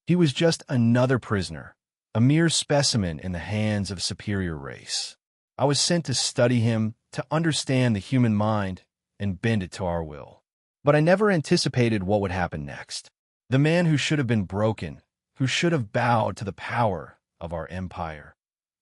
He was just another prisoner, a mere specimen in the hands of a superior race. I was sent to study him, to understand the human mind, and bend it to our will. But I never anticipated what would happen next. The man who should have been broken, who should have bowed to the power of our empire.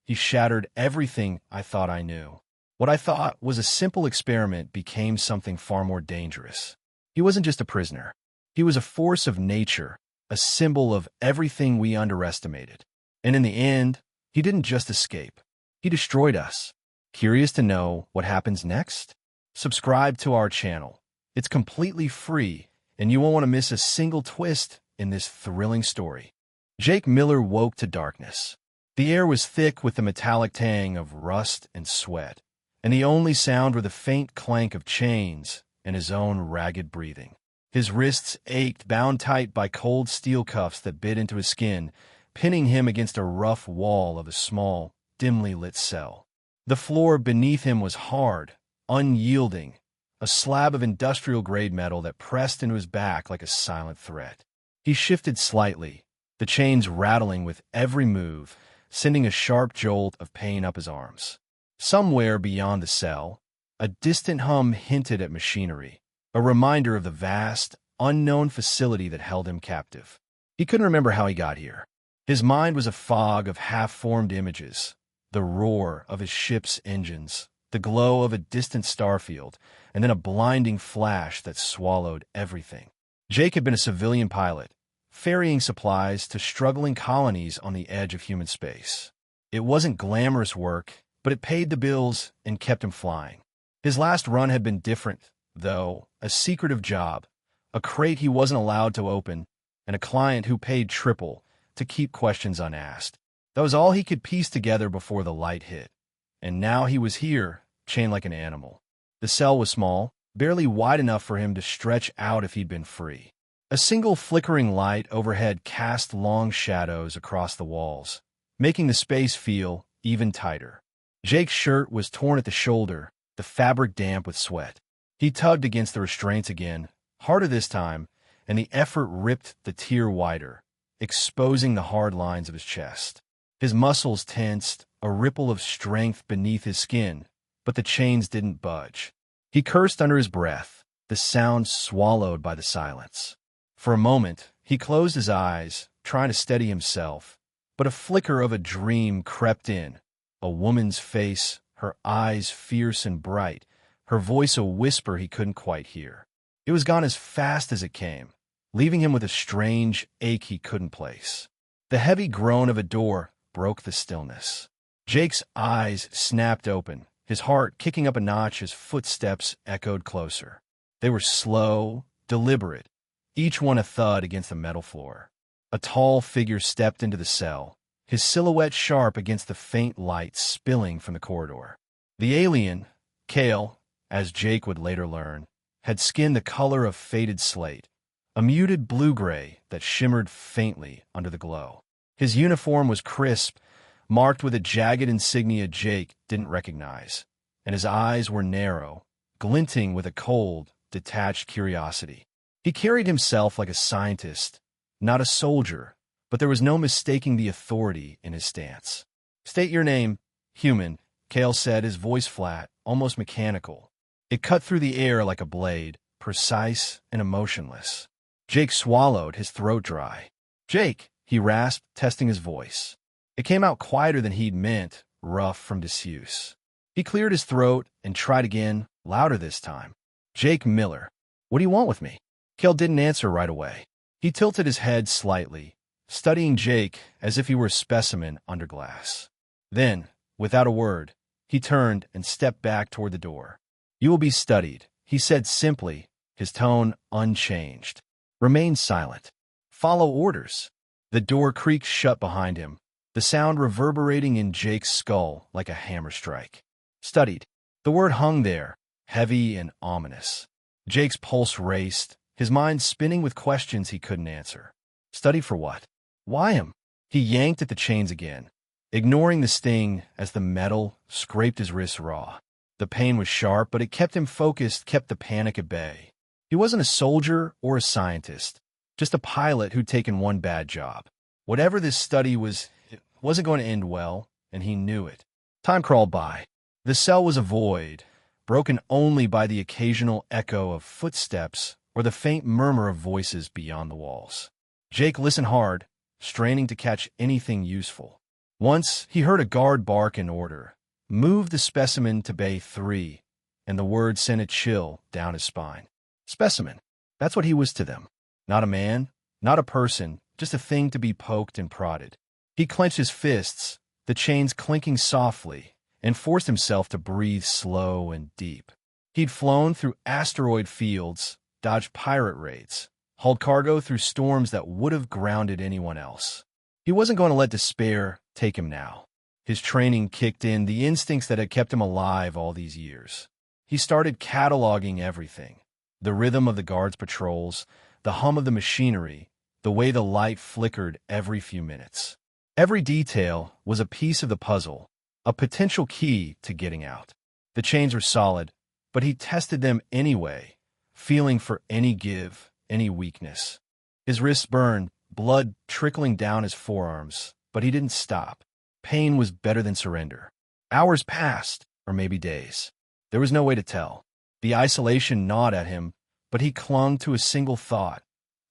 He shattered everything I thought I knew. What I thought was a simple experiment became something far more dangerous. He wasn't just a prisoner. He was a force of nature, a symbol of everything we underestimated. And in the end, he didn't just escape. He destroyed us. Curious to know what happens next? Subscribe to our channel. It's completely free, and you won't want to miss a single twist in this thrilling story. Jake Miller woke to darkness. The air was thick with the metallic tang of rust and sweat, and the only sound were the faint clank of chains and his own ragged breathing. His wrists ached, bound tight by cold steel cuffs that bit into his skin, pinning him against a rough wall of a small, dimly lit cell. The floor beneath him was hard, unyielding, a slab of industrial-grade metal that pressed into his back like a silent threat. He shifted slightly, the chains rattling with every move, sending a sharp jolt of pain up his arms. Somewhere beyond the cell, a distant hum hinted at machinery, a reminder of the vast, unknown facility that held him captive. He couldn't remember how he got here. His mind was a fog of half-formed images, the roar of his ship's engines, the glow of a distant starfield, and then a blinding flash that swallowed everything. Jake had been a civilian pilot, ferrying supplies to struggling colonies on the edge of human space. It wasn't glamorous work, but it paid the bills and kept him flying. His last run had been different, though, a secretive job, a crate he wasn't allowed to open, and a client who paid triple to keep questions unasked. That was all he could piece together before the light hit. And now he was here, chained like an animal. The cell was small, barely wide enough for him to stretch out if he'd been free. A single flickering light overhead cast long shadows across the walls, making the space feel even tighter. Jake's shirt was torn at the shoulder, the fabric damp with sweat. He tugged against the restraints again, harder this time, and the effort ripped the tear wider, exposing the hard lines of his chest. His muscles tensed, a ripple of strength beneath his skin, but the chains didn't budge. He cursed under his breath, the sound swallowed by the silence. For a moment, he closed his eyes, trying to steady himself, but a flicker of a dream crept in. A woman's face, her eyes fierce and bright, her voice a whisper he couldn't quite hear. It was gone as fast as it came, leaving him with a strange ache he couldn't place. The heavy groan of a door broke the stillness. Jake's eyes snapped open, his heart kicking up a notch as footsteps echoed closer. They were slow, deliberate, each one a thud against the metal floor. A tall figure stepped into the cell, his silhouette sharp against the faint light spilling from the corridor. The alien, Kale, as Jake would later learn, had skin the color of faded slate, a muted blue-gray that shimmered faintly under the glow. His uniform was crisp, marked with a jagged insignia Jake didn't recognize, and his eyes were narrow, glinting with a cold, detached curiosity. He carried himself like a scientist, not a soldier, but there was no mistaking the authority in his stance. "State your name, human," Kale said, his voice flat, almost mechanical. It cut through the air like a blade, precise and emotionless. Jake swallowed, his throat dry. "Jake," he rasped, testing his voice. It came out quieter than he'd meant, rough from disuse. He cleared his throat and tried again, louder this time. "Jake Miller. What do you want with me?" Kale didn't answer right away. He tilted his head slightly, studying Jake as if he were a specimen under glass. Then, without a word, he turned and stepped back toward the door. "You will be studied," he said simply, his tone unchanged. "Remain silent. Follow orders." The door creaked shut behind him, the sound reverberating in Jake's skull like a hammer strike. Studied. The word hung there, heavy and ominous. Jake's pulse raced, his mind spinning with questions he couldn't answer. Study for what? Why him? He yanked at the chains again, ignoring the sting as the metal scraped his wrists raw. The pain was sharp, but it kept him focused, kept the panic at bay. He wasn't a soldier or a scientist, just a pilot who'd taken one bad job. Whatever this study was, it wasn't going to end well, and he knew it. Time crawled by. The cell was a void, broken only by the occasional echo of footsteps or the faint murmur of voices beyond the walls. Jake listened hard, straining to catch anything useful. Once, he heard a guard bark an order, "Move the specimen to Bay 3, and the word sent a chill down his spine. Specimen. That's what he was to them. Not a man, not a person, just a thing to be poked and prodded. He clenched his fists, the chains clinking softly, and forced himself to breathe slow and deep. He'd flown through asteroid fields, dodged pirate raids, hauled cargo through storms that would have grounded anyone else. He wasn't going to let despair take him now. His training kicked in, the instincts that had kept him alive all these years. He started cataloging everything. The rhythm of the guards' patrols, the hum of the machinery, the way the light flickered every few minutes. Every detail was a piece of the puzzle, a potential key to getting out. The chains were solid, but he tested them anyway, feeling for any give, any weakness. His wrists burned, blood trickling down his forearms, but he didn't stop. Pain was better than surrender. Hours passed, or maybe days. There was no way to tell. The isolation gnawed at him, but he clung to a single thought: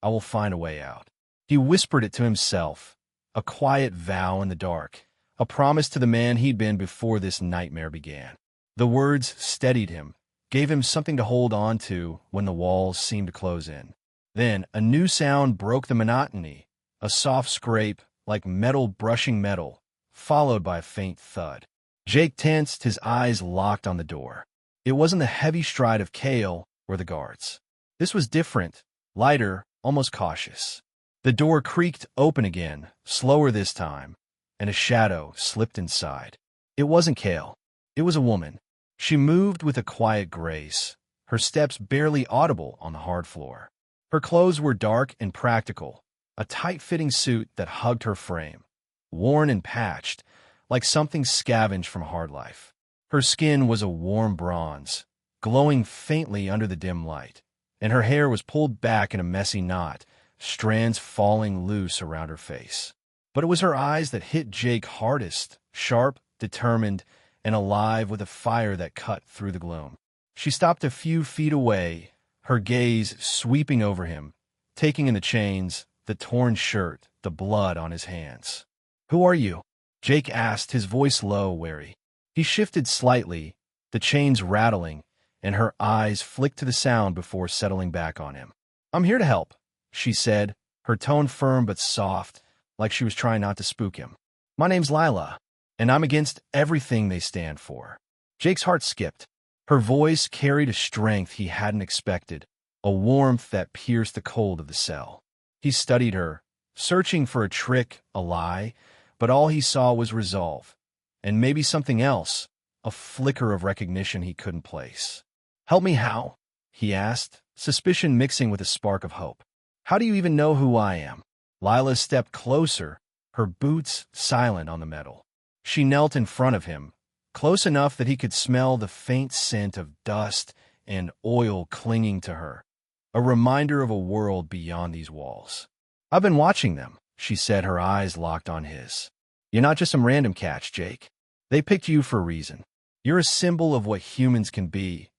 I will find a way out. He whispered it to himself, a quiet vow in the dark, a promise to the man he'd been before this nightmare began. The words steadied him, gave him something to hold on to when the walls seemed to close in. Then a new sound broke the monotony, a soft scrape like metal brushing metal, followed by a faint thud. Jake tensed, his eyes locked on the door. It wasn't the heavy stride of Kale or the guards. This was different, lighter, almost cautious. The door creaked open again, slower this time, and a shadow slipped inside. It wasn't Kale. It was a woman. She moved with a quiet grace, her steps barely audible on the hard floor. Her clothes were dark and practical, a tight-fitting suit that hugged her frame, worn and patched, like something scavenged from hard life. Her skin was a warm bronze, glowing faintly under the dim light, and her hair was pulled back in a messy knot, strands falling loose around her face. But it was her eyes that hit Jake hardest, sharp, determined, and alive with a fire that cut through the gloom. She stopped a few feet away, her gaze sweeping over him, taking in the chains, the torn shirt, the blood on his hands. "Who are you?" Jake asked, his voice low, wary. He shifted slightly, the chains rattling, and her eyes flicked to the sound before settling back on him. "I'm here to help," she said, her tone firm but soft, like she was trying not to spook him. "My name's Lila, and I'm against everything they stand for." Jake's heart skipped. Her voice carried a strength he hadn't expected, a warmth that pierced the cold of the cell. He studied her, searching for a trick, a lie, but all he saw was resolve, and maybe something else, a flicker of recognition he couldn't place. "Help me how?" he asked, suspicion mixing with a spark of hope. "How do you even know who I am?" Lila stepped closer, her boots silent on the metal. She knelt in front of him, close enough that he could smell the faint scent of dust and oil clinging to her, a reminder of a world beyond these walls. "I've been watching them," she said, her eyes locked on his. "You're not just some random catch, Jake. They picked you for a reason. You're a symbol of what humans can be,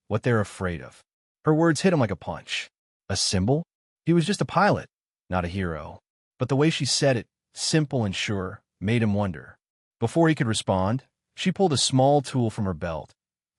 what they're afraid of." Her words hit him like a punch. A symbol? He was just a pilot, not a hero. But the way she said it, simple and sure, made him wonder. Before he could respond, she pulled a small tool from her belt,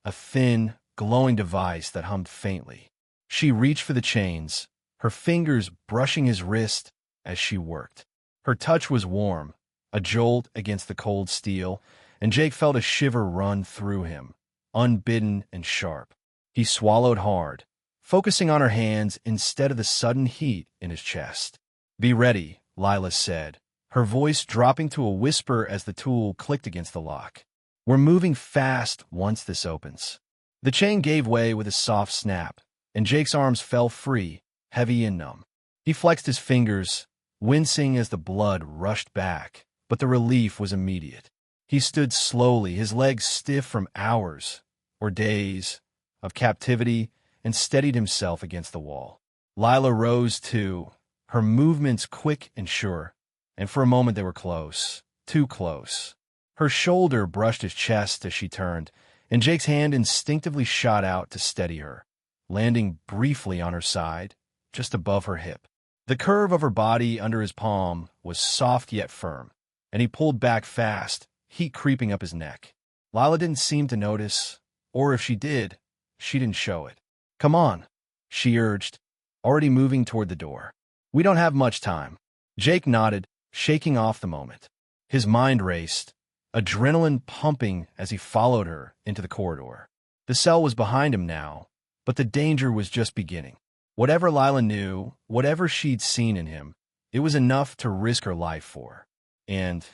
a thin, glowing device that hummed faintly. She reached for the chains, her fingers brushing his wrist as she worked. Her touch was warm, a jolt against the cold steel, and Jake felt a shiver run through him, unbidden and sharp. He swallowed hard, focusing on her hands instead of the sudden heat in his chest. "Be ready," Lila said, her voice dropping to a whisper as the tool clicked against the lock. "We're moving fast once this opens." The chain gave way with a soft snap, and Jake's arms fell free, heavy and numb. He flexed his fingers, wincing as the blood rushed back, but the relief was immediate. He stood slowly, his legs stiff from hours, or days, of captivity, and steadied himself against the wall. Lila rose too, her movements quick and sure, and for a moment they were close, too close. Her shoulder brushed his chest as she turned, and Jake's hand instinctively shot out to steady her, landing briefly on her side, just above her hip. The curve of her body under his palm was soft yet firm, and he pulled back fast, heat creeping up his neck. Lila didn't seem to notice, or if she did, she didn't show it. "Come on," she urged, already moving toward the door. "We don't have much time." Jake nodded, shaking off the moment. His mind raced, adrenaline pumping as he followed her into the corridor. The cell was behind him now, but the danger was just beginning. Whatever Lila knew, whatever she'd seen in him, it was enough to risk her life for. And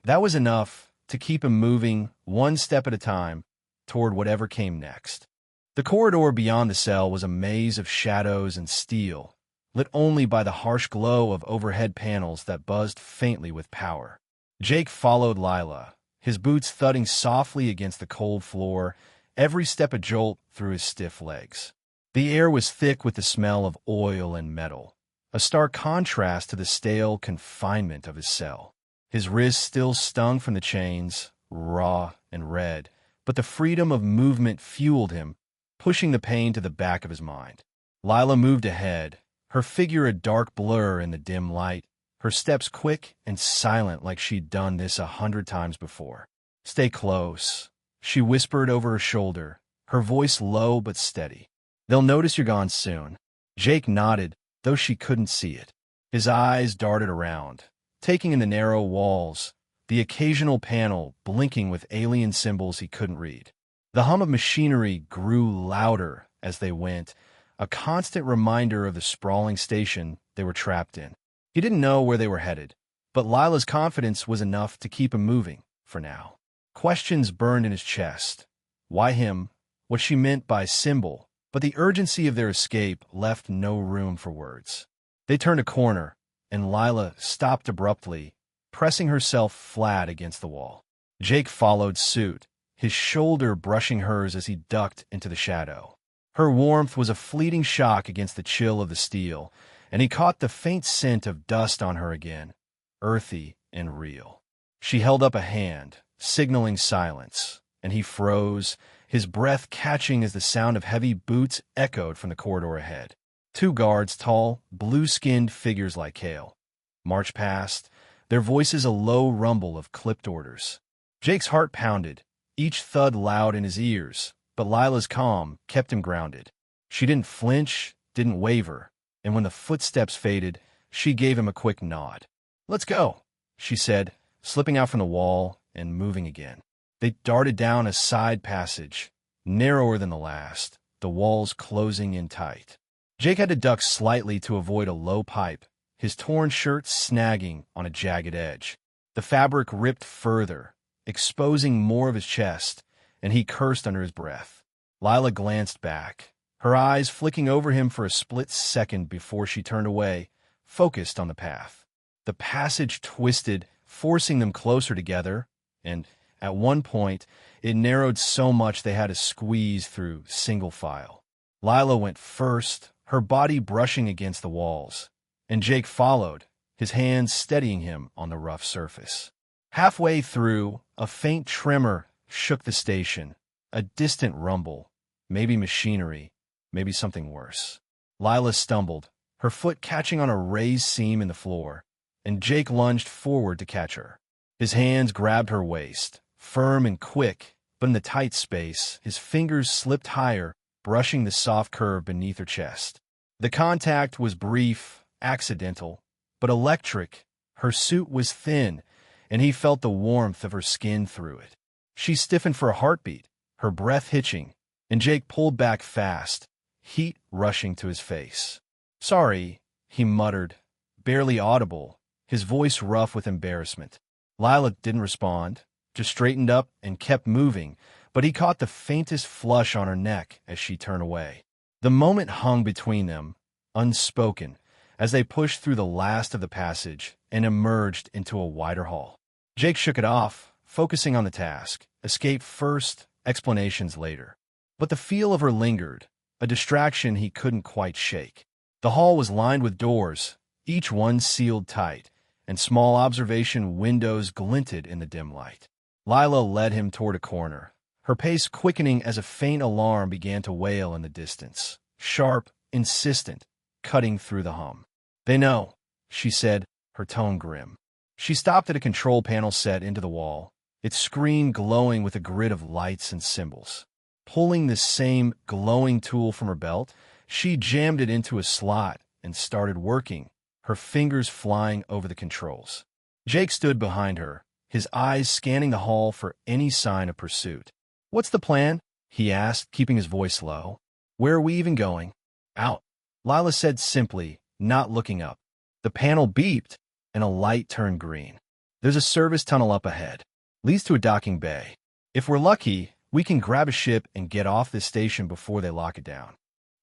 that was enough to keep him moving one step at a time toward whatever came next. The corridor beyond the cell was a maze of shadows and steel, lit only by the harsh glow of overhead panels that buzzed faintly with power. Jake followed Lila, his boots thudding softly against the cold floor, every step a jolt through his stiff legs. The air was thick with the smell of oil and metal, a stark contrast to the stale confinement of his cell. His wrists still stung from the chains, raw and red, but the freedom of movement fueled him, pushing the pain to the back of his mind. Lila moved ahead, her figure a dark blur in the dim light, her steps quick and silent like she'd done this 100 times before. "Stay close," she whispered over her shoulder, her voice low but steady. "They'll notice you're gone soon." Jake nodded, though she couldn't see it. His eyes darted around, taking in the narrow walls, the occasional panel blinking with alien symbols he couldn't read. The hum of machinery grew louder as they went, a constant reminder of the sprawling station they were trapped in. He didn't know where they were headed, but Lila's confidence was enough to keep him moving, for now. Questions burned in his chest. Why him? What she meant by symbol? But the urgency of their escape left no room for words. They turned a corner, and Lila stopped abruptly, pressing herself flat against the wall. Jake followed suit, his shoulder brushing hers as he ducked into the shadow. Her warmth was a fleeting shock against the chill of the steel, and he caught the faint scent of dust on her again, earthy and real. She held up a hand, signaling silence, and he froze, his breath catching as the sound of heavy boots echoed from the corridor ahead. 2 guards, tall, blue-skinned figures like Kale, marched past, their voices a low rumble of clipped orders. Jake's heart pounded, each thud loud in his ears, but Lila's calm kept him grounded. She didn't flinch, didn't waver, and when the footsteps faded, she gave him a quick nod. "Let's go," she said, slipping out from the wall and moving again. They darted down a side passage, narrower than the last, the walls closing in tight. Jake had to duck slightly to avoid a low pipe, his torn shirt snagging on a jagged edge. The fabric ripped further, exposing more of his chest, and he cursed under his breath. Lila glanced back, her eyes flicking over him for a split second before she turned away, focused on the path. The passage twisted, forcing them closer together, and at one point, it narrowed so much they had to squeeze through single file. Lila went first, her body brushing against the walls, and Jake followed, his hands steadying him on the rough surface. Halfway through, a faint tremor shook the station, a distant rumble, maybe machinery, maybe something worse. Lila stumbled, her foot catching on a raised seam in the floor, and Jake lunged forward to catch her. His hands grabbed her waist, firm and quick, but in the tight space, his fingers slipped higher, brushing the soft curve beneath her chest. The contact was brief, accidental, but electric. Her suit was thin, and he felt the warmth of her skin through it. She stiffened for a heartbeat, her breath hitching, and Jake pulled back fast, heat rushing to his face. "Sorry," he muttered, barely audible, his voice rough with embarrassment. Lila didn't respond, just straightened up and kept moving, but he caught the faintest flush on her neck as she turned away. The moment hung between them, unspoken, as they pushed through the last of the passage and emerged into a wider hall. Jake shook it off, focusing on the task, escape first, explanations later. But the feel of her lingered, a distraction he couldn't quite shake. The hall was lined with doors, each one sealed tight, and small observation windows glinted in the dim light. Lila led him toward a corner, her pace quickening as a faint alarm began to wail in the distance, sharp, insistent, cutting through the hum. "They know," she said, her tone grim. She stopped at a control panel set into the wall, its screen glowing with a grid of lights and symbols. Pulling the same glowing tool from her belt, she jammed it into a slot and started working, her fingers flying over the controls. Jake stood behind her, his eyes scanning the hall for any sign of pursuit. "What's the plan?" he asked, keeping his voice low. "Where are we even going?" "Out," Lila said simply, not looking up. The panel beeped, and a light turned green. "There's a service tunnel up ahead. Leads to a docking bay. If we're lucky, we can grab a ship and get off this station before they lock it down."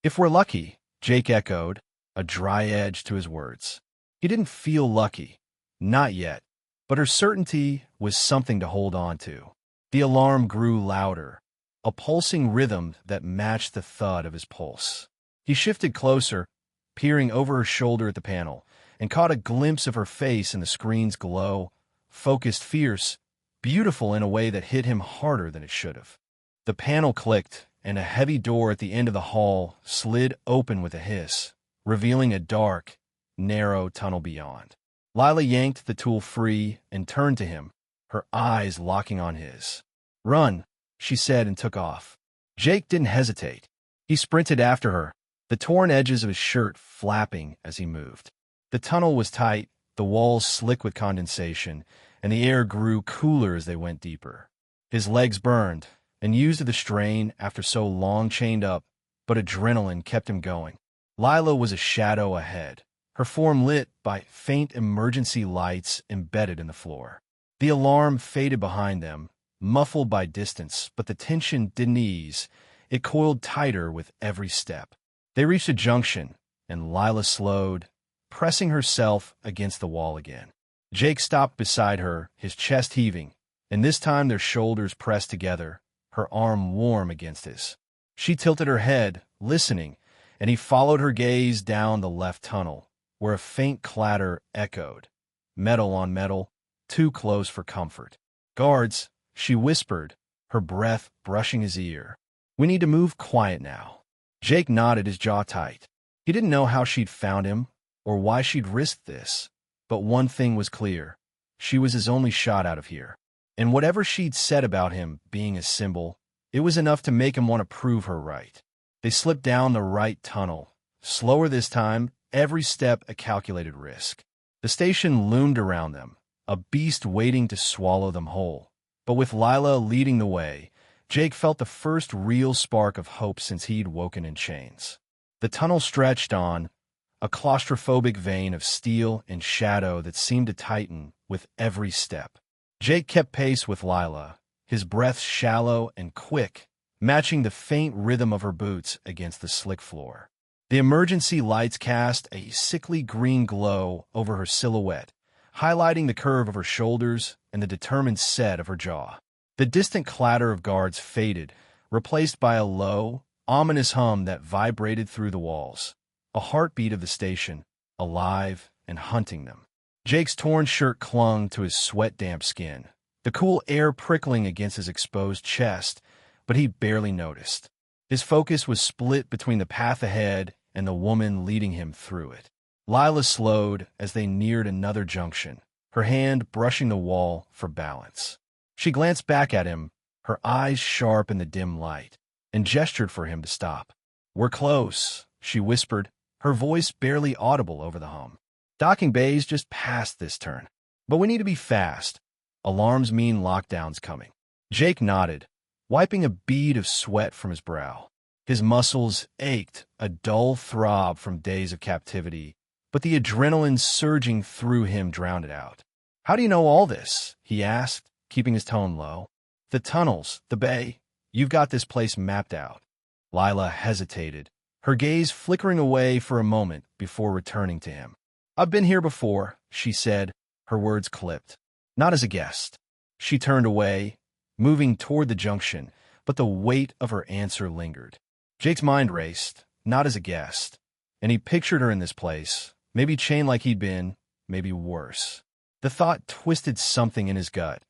"If we're lucky," Jake echoed, a dry edge to his words. He didn't feel lucky. Not yet. But her certainty was something to hold on to. The alarm grew louder, a pulsing rhythm that matched the thud of his pulse. He shifted closer, peering over her shoulder at the panel, and caught a glimpse of her face in the screen's glow, focused, fierce, beautiful in a way that hit him harder than it should have. The panel clicked, and a heavy door at the end of the hall slid open with a hiss, revealing a dark, narrow tunnel beyond. Lila yanked the tool free and turned to him, her eyes locking on his. "Run," she said and took off. Jake didn't hesitate. He sprinted after her, the torn edges of his shirt flapping as he moved. The tunnel was tight, the walls slick with condensation, and the air grew cooler as they went deeper. His legs burned, and used to the strain after so long chained up, but adrenaline kept him going. Lila was a shadow ahead, her form lit by faint emergency lights embedded in the floor. The alarm faded behind them, muffled by distance, but the tension didn't ease. It coiled tighter with every step. They reached a junction, and Lila slowed, pressing herself against the wall again. Jake stopped beside her, his chest heaving, and this time their shoulders pressed together, her arm warm against his. She tilted her head, listening, and he followed her gaze down the left tunnel, where a faint clatter echoed, metal on metal, too close for comfort. "Guards," she whispered, her breath brushing his ear. "We need to move quiet now." Jake nodded, his jaw tight. He didn't know how she'd found him, or why she'd risked this, but one thing was clear. She was his only shot out of here. And whatever she'd said about him being a symbol, it was enough to make him want to prove her right. They slipped down the right tunnel, slower this time, every step a calculated risk. The station loomed around them, a beast waiting to swallow them whole. But with Lila leading the way, Jake felt the first real spark of hope since he'd woken in chains. The tunnel stretched on, a claustrophobic vein of steel and shadow that seemed to tighten with every step. Jake kept pace with Lila, his breath shallow and quick, matching the faint rhythm of her boots against the slick floor. The emergency lights cast a sickly green glow over her silhouette, highlighting the curve of her shoulders and the determined set of her jaw. The distant clatter of guards faded, replaced by a low, ominous hum that vibrated through the walls, a heartbeat of the station, alive and hunting them. Jake's torn shirt clung to his sweat-damp skin, the cool air prickling against his exposed chest, but he barely noticed. His focus was split between the path ahead and the woman leading him through it. Lila slowed as they neared another junction, her hand brushing the wall for balance. She glanced back at him, her eyes sharp in the dim light, and gestured for him to stop. "We're close," she whispered, her voice barely audible over the hum. "Docking bay's just past this turn. But we need to be fast. Alarms mean lockdown's coming." Jake nodded, wiping a bead of sweat from his brow. His muscles ached, a dull throb from days of captivity, but the adrenaline surging through him drowned it out. "How do you know all this?" he asked, keeping his tone low. "The tunnels, the bay. You've got this place mapped out." Lila hesitated, her gaze flickering away for a moment before returning to him. "I've been here before," she said, her words clipped. "Not as a guest." She turned away, moving toward the junction, but the weight of her answer lingered. Jake's mind raced, not as a guest, and he pictured her in this place, Maybe chained like he'd been, maybe worse. The thought twisted something in his gut,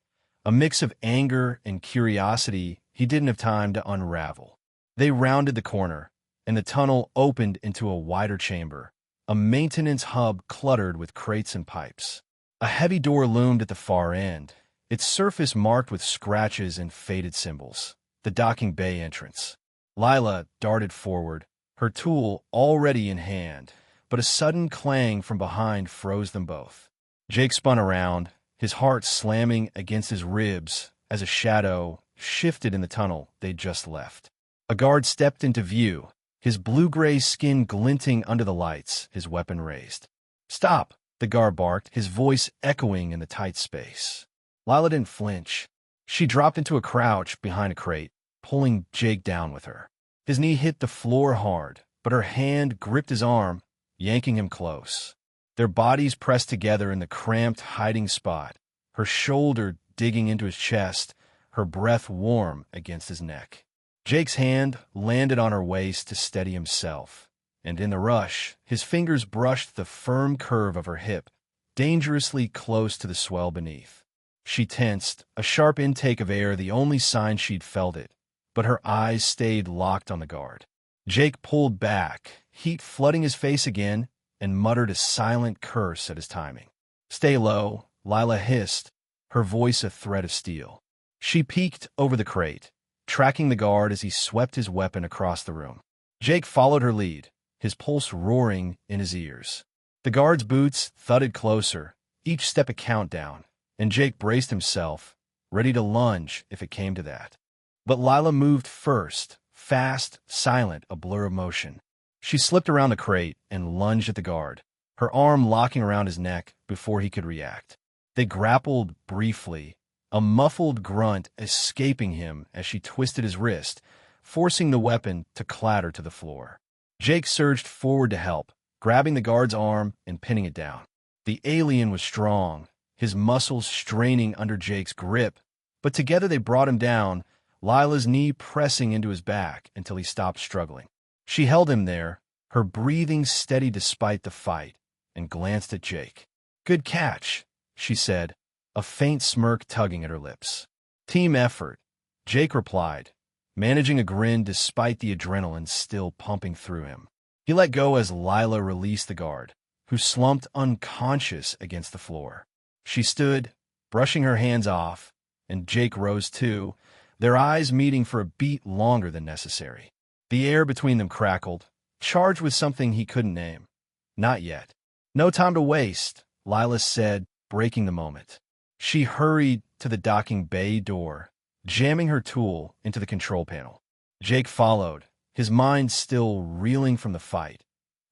a mix of anger and curiosity he didn't have time to unravel. They rounded the corner, and the tunnel opened into a wider chamber, a maintenance hub cluttered with crates and pipes. A heavy door loomed at the far end, its surface marked with scratches and faded symbols. The docking bay entrance. Lila darted forward, her tool already in hand, but a sudden clang from behind froze them both. Jake spun around, his heart slamming against his ribs as a shadow shifted in the tunnel they'd just left. A guard stepped into view, his blue-gray skin glinting under the lights, his weapon raised. "Stop!" the guard barked, his voice echoing in the tight space. Lila didn't flinch. She dropped into a crouch behind a crate, pulling Jake down with her. His knee hit the floor hard, but her hand gripped his arm, yanking him close. Their bodies pressed together in the cramped hiding spot, her shoulder digging into his chest, her breath warm against his neck. Jake's hand landed on her waist to steady himself, and in the rush, his fingers brushed the firm curve of her hip, dangerously close to the swell beneath. She tensed, a sharp intake of air the only sign she'd felt it, but her eyes stayed locked on the guard. Jake pulled back, heat flooding his face again, and muttered a silent curse at his timing. "Stay low," Lila hissed, her voice a thread of steel. She peeked over the crate, tracking the guard as he swept his weapon across the room. Jake followed her lead, his pulse roaring in his ears. The guard's boots thudded closer, each step a countdown, and Jake braced himself, ready to lunge if it came to that. But Lila moved first, fast, silent, a blur of motion. She slipped around the crate and lunged at the guard, her arm locking around his neck before he could react. They grappled briefly, a muffled grunt escaping him as she twisted his wrist, forcing the weapon to clatter to the floor. Jake surged forward to help, grabbing the guard's arm and pinning it down. The alien was strong, his muscles straining under Jake's grip, but together they brought him down, Lila's knee pressing into his back until he stopped struggling. She held him there, her breathing steady despite the fight, and glanced at Jake. "Good catch," she said, a faint smirk tugging at her lips. "Team effort," Jake replied, managing a grin despite the adrenaline still pumping through him. He let go as Lila released the guard, who slumped unconscious against the floor. She stood, brushing her hands off, and Jake rose too, their eyes meeting for a beat longer than necessary. The air between them crackled, charged with something he couldn't name. "Not yet." "No time to waste," Lila said, breaking the moment. She hurried to the docking bay door, jamming her tool into the control panel. Jake followed, his mind still reeling from the fight,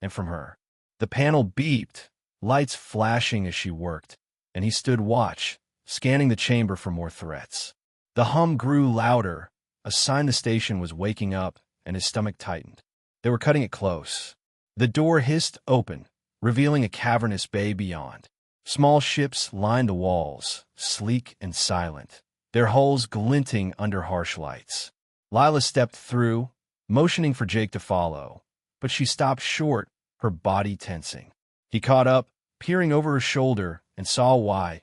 and from her. The panel beeped, lights flashing as she worked, and he stood watch, scanning the chamber for more threats. The hum grew louder, a sign the station was waking up, and his stomach tightened. They were cutting it close. The door hissed open, revealing a cavernous bay beyond. Small ships lined the walls, sleek and silent, their hulls glinting under harsh lights. Lila stepped through, motioning for Jake to follow, but she stopped short, her body tensing. He caught up, peering over her shoulder, and saw why.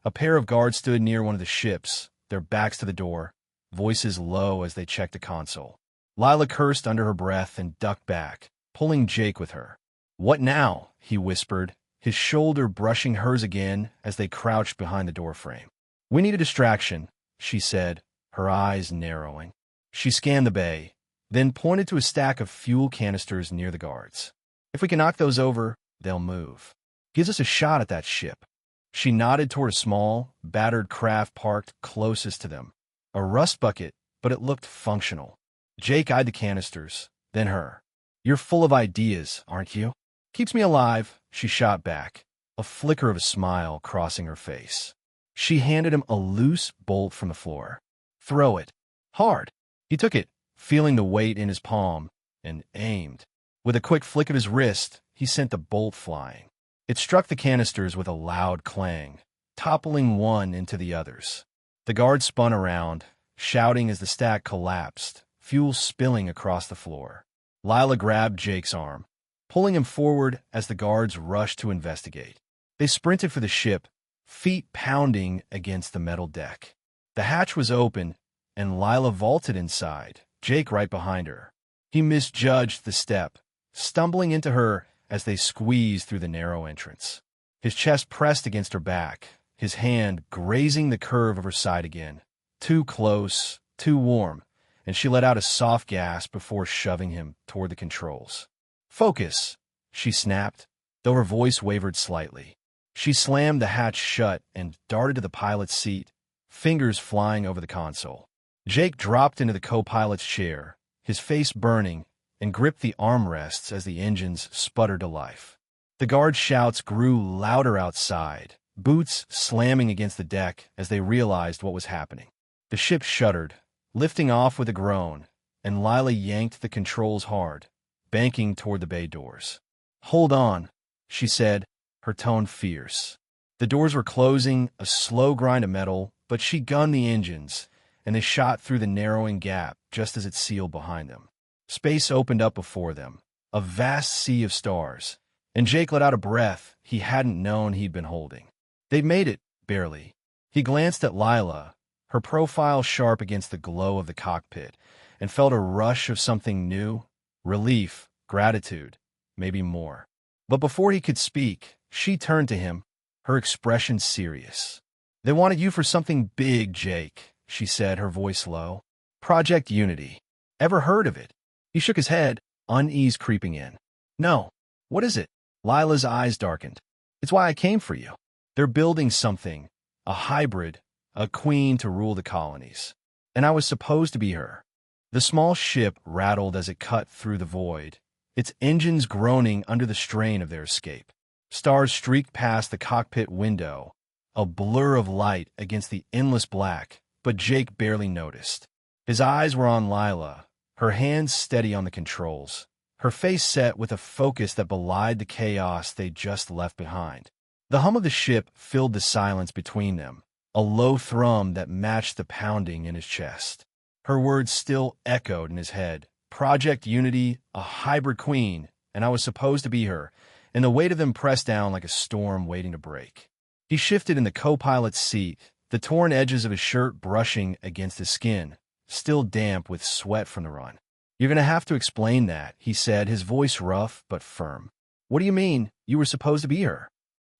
A pair of guards stood near one of the ships, their backs to the door, voices low as they checked a console. Lila cursed under her breath and ducked back, pulling Jake with her. "What now?" he whispered, his shoulder brushing hers again as they crouched behind the doorframe. "We need a distraction," she said, her eyes narrowing. She scanned the bay, then pointed to a stack of fuel canisters near the guards. "If we can knock those over, they'll move. Gives us a shot at that ship." She nodded toward a small, battered craft parked closest to them. A rust bucket, but it looked functional. Jake eyed the canisters, then her. "You're full of ideas, aren't you?" "Keeps me alive," she shot back, a flicker of a smile crossing her face. She handed him a loose bolt from the floor. "Throw it. Hard." He took it, feeling the weight in his palm, and aimed. With a quick flick of his wrist, he sent the bolt flying. It struck the canisters with a loud clang, toppling one into the others. The guard spun around, shouting as the stack collapsed, fuel spilling across the floor. Lila grabbed Jake's arm. pulling him forward as the guards rushed to investigate. They sprinted for the ship, feet pounding against the metal deck. The hatch was open, and Lila vaulted inside, Jake right behind her. He misjudged the step, stumbling into her as they squeezed through the narrow entrance. His chest pressed against her back, his hand grazing the curve of her side again. Too close, too warm, and she let out a soft gasp before shoving him toward the controls. "Focus," she snapped, though her voice wavered slightly. She slammed the hatch shut and darted to the pilot's seat, fingers flying over the console. Jake dropped into the co-pilot's chair, his face burning, and gripped the armrests as the engines sputtered to life. The guards' shouts grew louder outside, boots slamming against the deck as they realized what was happening. The ship shuddered, lifting off with a groan, and Lila yanked the controls hard, banking toward the bay doors. "Hold on," she said, her tone fierce. The doors were closing, a slow grind of metal, but she gunned the engines, and they shot through the narrowing gap just as it sealed behind them. Space opened up before them, a vast sea of stars, and Jake let out a breath he hadn't known he'd been holding. They'd made it, barely. He glanced at Lila, her profile sharp against the glow of the cockpit, and felt a rush of something new, relief, gratitude, maybe more. But before he could speak, she turned to him, her expression serious. "They wanted you for something big, Jake," she said, her voice low. "Project Unity. Ever heard of it?" He shook his head, unease creeping in. "No. What is it?" Lila's eyes darkened. "It's why I came for you. They're building something, a hybrid, a queen to rule the colonies. And I was supposed to be her." The small ship rattled as it cut through the void, its engines groaning under the strain of their escape. Stars streaked past the cockpit window, a blur of light against the endless black, but Jake barely noticed. His eyes were on Lila, her hands steady on the controls, her face set with a focus that belied the chaos they'd just left behind. The hum of the ship filled the silence between them, a low thrum that matched the pounding in his chest. Her words still echoed in his head. Project Unity, a hybrid queen, and I was supposed to be her, and the weight of them pressed down like a storm waiting to break. He shifted in the co-pilot's seat, the torn edges of his shirt brushing against his skin, still damp with sweat from the run. "You're going to have to explain that," he said, his voice rough but firm. "What do you mean, you were supposed to be her?"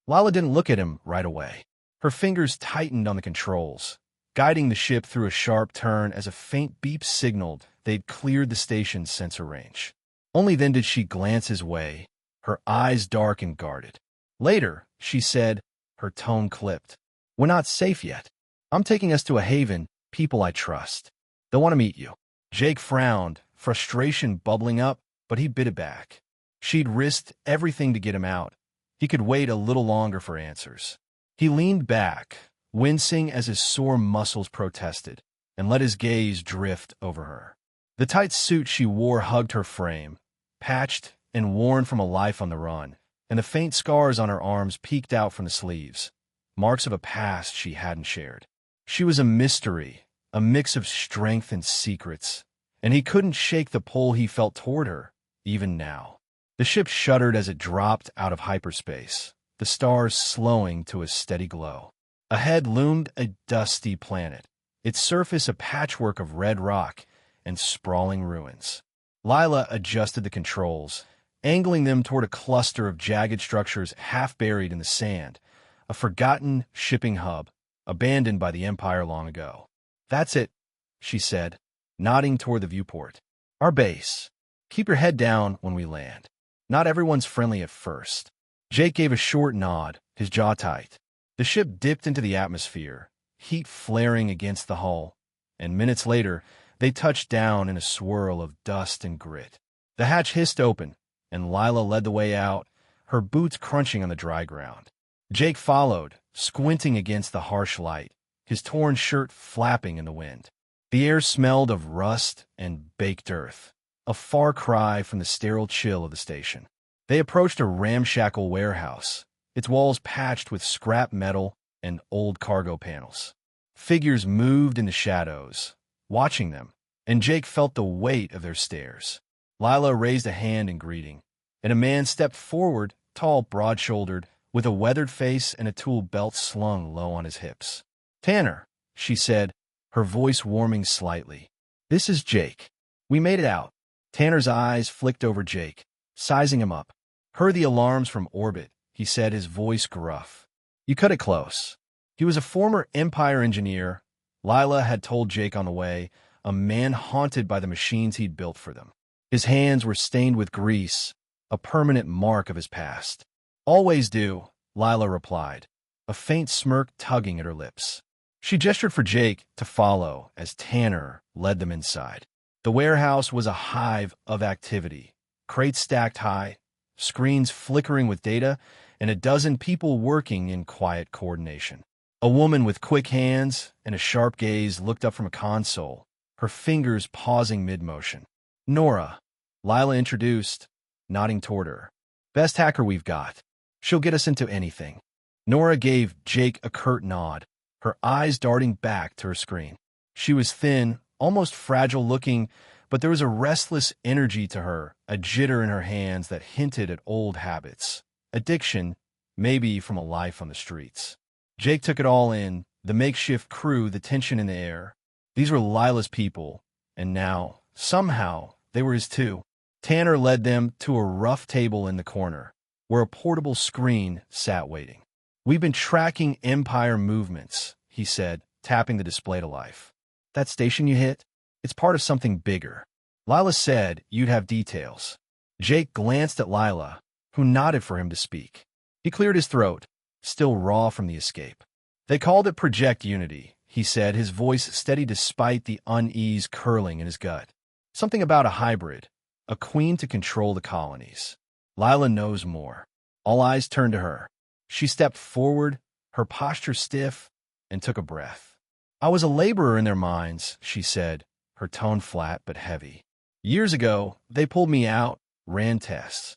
Lila didn't look at him right away. Her fingers tightened on the controls, guiding the ship through a sharp turn as a faint beep signaled they'd cleared the station's sensor range. Only then did she glance his way, her eyes dark and guarded. "Later," she said, her tone clipped. "We're not safe yet. I'm taking us to a haven, people I trust. They want to meet you." Jake frowned, frustration bubbling up, but he bit it back. She'd risked everything to get him out. He could wait a little longer for answers. He leaned back, wincing as his sore muscles protested, and let his gaze drift over her. The tight suit she wore hugged her frame, patched and worn from a life on the run, and the faint scars on her arms peeked out from the sleeves, marks of a past she hadn't shared. She was a mystery, a mix of strength and secrets, and he couldn't shake the pull he felt toward her, even now. The ship shuddered as it dropped out of hyperspace, the stars slowing to a steady glow. Ahead loomed a dusty planet, its surface a patchwork of red rock and sprawling ruins. Lila adjusted the controls, angling them toward a cluster of jagged structures half buried in the sand, a forgotten shipping hub, abandoned by the Empire long ago. "That's it," she said, nodding toward the viewport. "Our base. Keep your head down when we land. Not everyone's friendly at first." Jake gave a short nod, his jaw tight. The ship dipped into the atmosphere, heat flaring against the hull, and minutes later, they touched down in a swirl of dust and grit. The hatch hissed open, and Lila led the way out, her boots crunching on the dry ground. Jake followed, squinting against the harsh light, his torn shirt flapping in the wind. The air smelled of rust and baked earth, a far cry from the sterile chill of the station. They approached a ramshackle warehouse, its walls patched with scrap metal and old cargo panels. Figures moved in the shadows, watching them, and Jake felt the weight of their stares. Lila raised a hand in greeting, and a man stepped forward, tall, broad-shouldered, with a weathered face and a tool belt slung low on his hips. "Tanner," she said, her voice warming slightly. "This is Jake. We made it out." Tanner's eyes flicked over Jake, sizing him up. "Heard the alarms from orbit," he said, his voice gruff. "You cut it close." He was a former Empire engineer, Lila had told Jake on the way, a man haunted by the machines he'd built for them. His hands were stained with grease, a permanent mark of his past. "Always do," Lila replied, a faint smirk tugging at her lips. She gestured for Jake to follow as Tanner led them inside. The warehouse was a hive of activity, crates stacked high, screens flickering with data, and a dozen people working in quiet coordination. A woman with quick hands and a sharp gaze looked up from a console, her fingers pausing mid-motion. "Nora," Lila introduced, nodding toward her. "Best hacker we've got. She'll get us into anything." Nora gave Jake a curt nod, her eyes darting back to her screen. She was thin, almost fragile-looking, but there was a restless energy to her, a jitter in her hands that hinted at old habits. Addiction, maybe from a life on the streets. Jake took it all in, the makeshift crew, the tension in the air. These were Lila's people, and now, somehow, they were his too. Tanner led them to a rough table in the corner, where a portable screen sat waiting. "We've been tracking Empire movements," he said, tapping the display to life. "That station you hit? It's part of something bigger. Lila said you'd have details." Jake glanced at Lila, who nodded for him to speak. He cleared his throat, still raw from the escape. "They called it Project Unity," he said, his voice steady despite the unease curling in his gut. "Something about a hybrid, a queen to control the colonies. Lila knows more." All eyes turned to her. She stepped forward, her posture stiff, and took a breath. "I was a laborer in their minds," she said, her tone flat but heavy. "Years ago, they pulled me out, ran tests,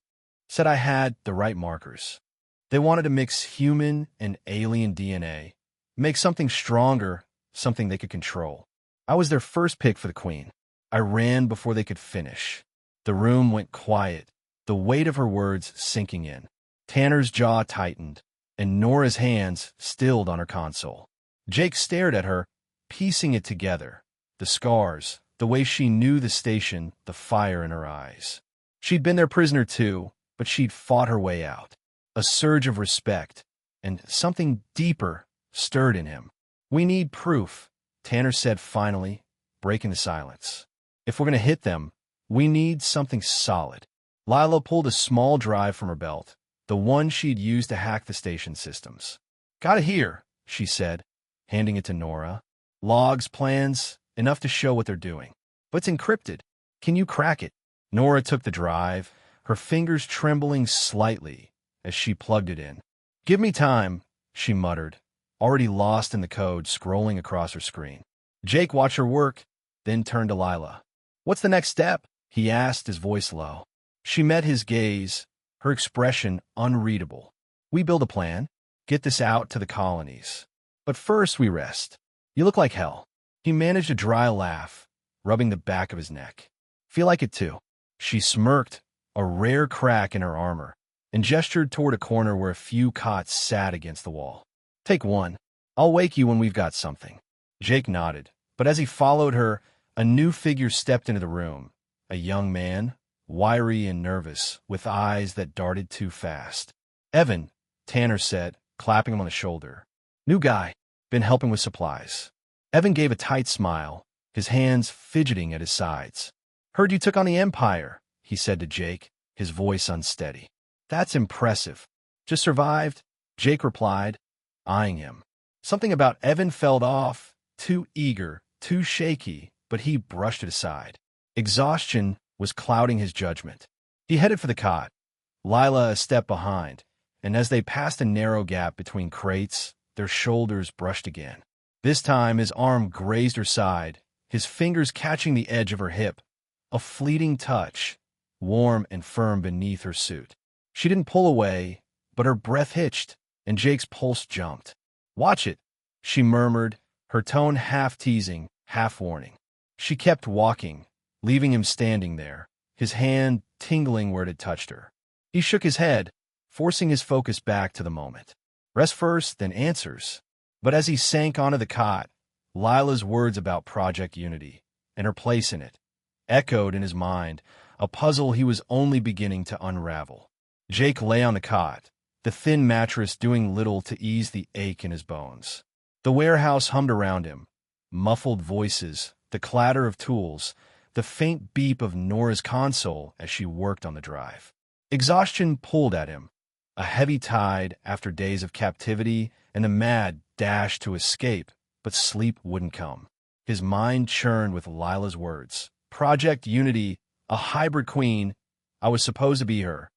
said I had the right markers. They wanted to mix human and alien DNA, make something stronger, something they could control. I was their first pick for the queen. I ran before they could finish." The room went quiet, the weight of her words sinking in. Tanner's jaw tightened, and Nora's hands stilled on her console. Jake stared at her, piecing it together. The scars, the way she knew the station, the fire in her eyes. She'd been their prisoner too, but she'd fought her way out. A surge of respect, and something deeper stirred in him. "We need proof," Tanner said finally, breaking the silence. "If we're going to hit them, we need something solid." Lila pulled a small drive from her belt, the one she'd used to hack the station systems. "Got it here," she said, handing it to Nora. "Logs, plans, enough to show what they're doing. But it's encrypted. Can you crack it?" Nora took the drive, her fingers trembling slightly as she plugged it in. "Give me time," she muttered, already lost in the code scrolling across her screen. Jake watched her work, then turned to Lila. "What's the next step?" he asked, his voice low. She met his gaze, her expression unreadable. "We build a plan, get this out to the colonies. But first we rest. You look like hell." He managed a dry laugh, rubbing the back of his neck. "Feel like it too." She smirked, a rare crack in her armor, and gestured toward a corner where a few cots sat against the wall. "Take one. I'll wake you when we've got something." Jake nodded, but as he followed her, a new figure stepped into the room, a young man, wiry and nervous, with eyes that darted too fast. "Evan," Tanner said, clapping him on the shoulder. "New guy, been helping with supplies." Evan gave a tight smile, his hands fidgeting at his sides. "Heard you took on the Empire," he said to Jake, his voice unsteady. "That's impressive. Just survived?" Jake replied, eyeing him. Something about Evan felt off, too eager, too shaky, but he brushed it aside. Exhaustion was clouding his judgment. He headed for the cot, Lila a step behind, and as they passed a narrow gap between crates, their shoulders brushed again. This time his arm grazed her side, his fingers catching the edge of her hip, a fleeting touch, warm and firm beneath her suit. She didn't pull away, but her breath hitched, and Jake's pulse jumped. "Watch it," she murmured, her tone half teasing, half warning. She kept walking, leaving him standing there, his hand tingling where it had touched her. He shook his head, forcing his focus back to the moment. Rest first, then answers. But as he sank onto the cot, Lila's words about Project Unity and her place in it echoed in his mind, a puzzle he was only beginning to unravel. Jake lay on the cot, the thin mattress doing little to ease the ache in his bones. The warehouse hummed around him, muffled voices, the clatter of tools, the faint beep of Nora's console as she worked on the drive. Exhaustion pulled at him, a heavy tide after days of captivity and a mad dash to escape, but sleep wouldn't come. His mind churned with Lila's words. Project Unity, a hybrid queen, I was supposed to be her.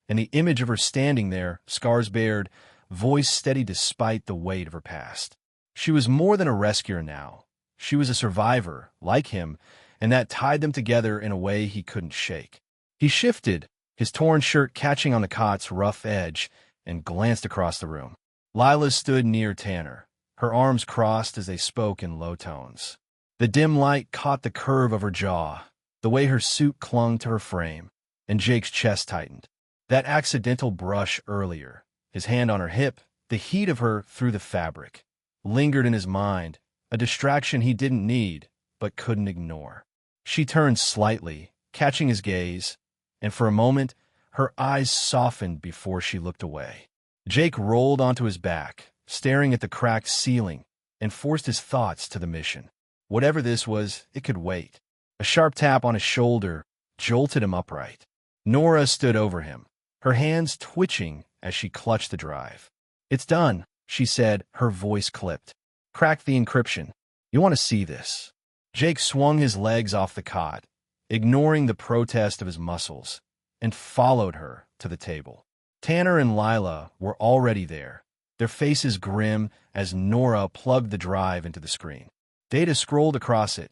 And the image of her standing there, scars bared, voice steady despite the weight of her past. She was more than a rescuer now. She was a survivor, like him, and that tied them together in a way he couldn't shake. He shifted, his torn shirt catching on the cot's rough edge, and glanced across the room. Lila stood near Tanner, her arms crossed as they spoke in low tones. The dim light caught the curve of her jaw, the way her suit clung to her frame, and Jake's chest tightened. That accidental brush earlier, his hand on her hip, the heat of her through the fabric, lingered in his mind, a distraction he didn't need, but couldn't ignore. She turned slightly, catching his gaze, and for a moment, her eyes softened before she looked away. Jake rolled onto his back, staring at the cracked ceiling, and forced his thoughts to the mission. Whatever this was, it could wait. A sharp tap on his shoulder jolted him upright. Nora stood over him, her hands twitching as she clutched the drive. "It's done," she said, her voice clipped. "Crack the encryption. You want to see this." Jake swung his legs off the cot, ignoring the protest of his muscles, and followed her to the table. Tanner and Lila were already there, their faces grim as Nora plugged the drive into the screen. Data scrolled across it,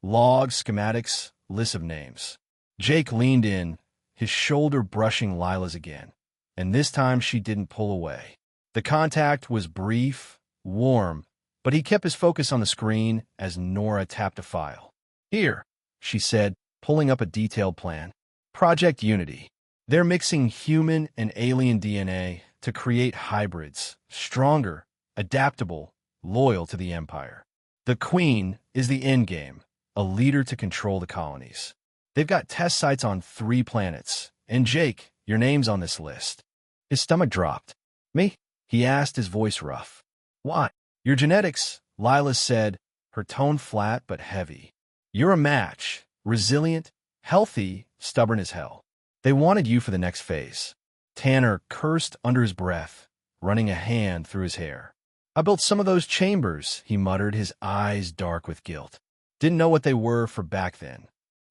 logs, schematics, lists of names. Jake leaned in, his shoulder brushing Lila's again, and this time she didn't pull away. The contact was brief, warm, but he kept his focus on the screen as Nora tapped a file. "Here," she said, pulling up a detailed plan. "Project Unity. They're mixing human and alien DNA to create hybrids, stronger, adaptable, loyal to the Empire. The Queen is the endgame, a leader to control the colonies. They've got test sites on 3 planets, and Jake, your name's on this list." His stomach dropped. "Me?" he asked, his voice rough. "Why?" "Your genetics," Lila said, her tone flat but heavy. "You're a match, resilient, healthy, stubborn as hell. They wanted you for the next phase." Tanner cursed under his breath, running a hand through his hair. "I built some of those chambers," he muttered, his eyes dark with guilt. "Didn't know what they were for back then."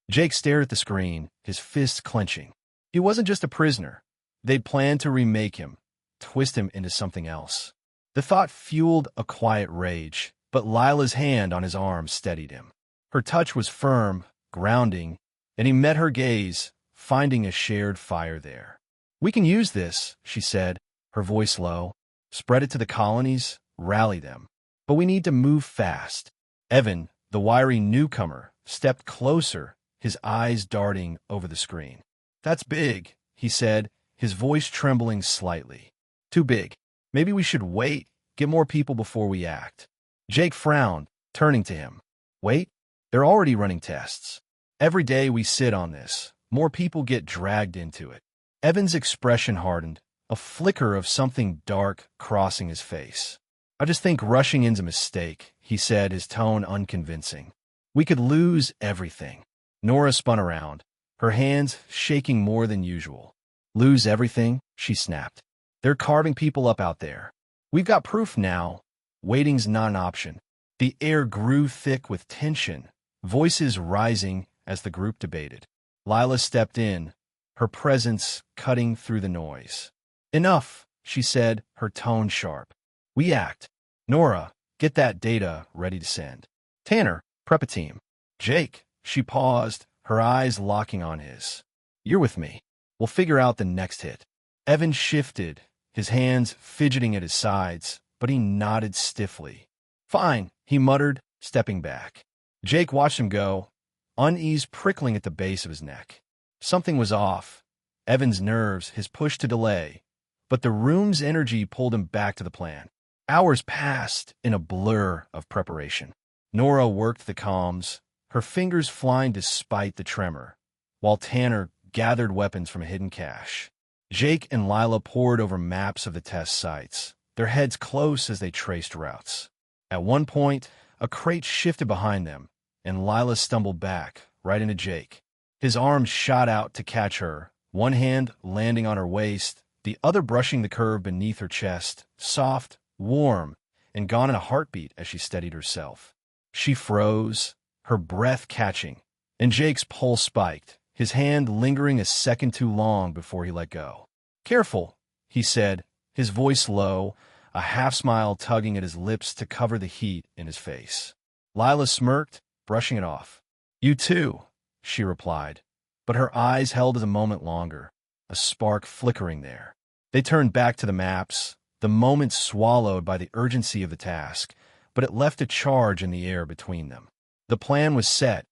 Jake stared at the screen, his fists clenching. He wasn't just a prisoner. They'd planned to remake him, twist him into something else. The thought fueled a quiet rage, but Lila's hand on his arm steadied him. Her touch was firm, grounding, and he met her gaze, finding a shared fire there. "We can use this," she said, her voice low. "Spread it to the colonies, rally them. But we need to move fast." Evan, the wiry newcomer, stepped closer, his eyes darting over the screen. "That's big," he said, his voice trembling slightly. "Too big. Maybe we should wait, get more people before we act." Jake frowned, turning to him. "Wait? They're already running tests. Every day we sit on this, more people get dragged into it." Evan's expression hardened, a flicker of something dark crossing his face. "I just think rushing in's a mistake," he said, his tone unconvincing. "We could lose everything." Nora spun around, her hands shaking more than usual. "Lose everything?" she snapped. "They're carving people up out there. We've got proof now. Waiting's not an option." The air grew thick with tension, voices rising as the group debated. Lila stepped in, her presence cutting through the noise. "Enough," she said, her tone sharp. "We act. Nora, get that data ready to send. Tanner, prep a team. Jake," she paused, her eyes locking on his. "You're with me. We'll figure out the next hit." Evan shifted, his hands fidgeting at his sides, but he nodded stiffly. "Fine," he muttered, stepping back. Jake watched him go, unease prickling at the base of his neck. Something was off. Evan's nerves, his push to delay, but the room's energy pulled him back to the plan. Hours passed in a blur of preparation. Nora worked the comms, her fingers flying despite the tremor, while Tanner gathered weapons from a hidden cache. Jake and Lila pored over maps of the test sites, their heads close as they traced routes. At one point, a crate shifted behind them, and Lila stumbled back, right into Jake. His arms shot out to catch her, one hand landing on her waist, the other brushing the curve beneath her chest, soft, warm, and gone in a heartbeat as she steadied herself. She froze, her breath catching, and Jake's pulse spiked, his hand lingering a second too long before he let go. "Careful," he said, his voice low, a half-smile tugging at his lips to cover the heat in his face. Lila smirked, brushing it off. "You too," she replied, but her eyes held it a moment longer, a spark flickering there. They turned back to the maps, the moment swallowed by the urgency of the task, but it left a charge in the air between them. The plan was set,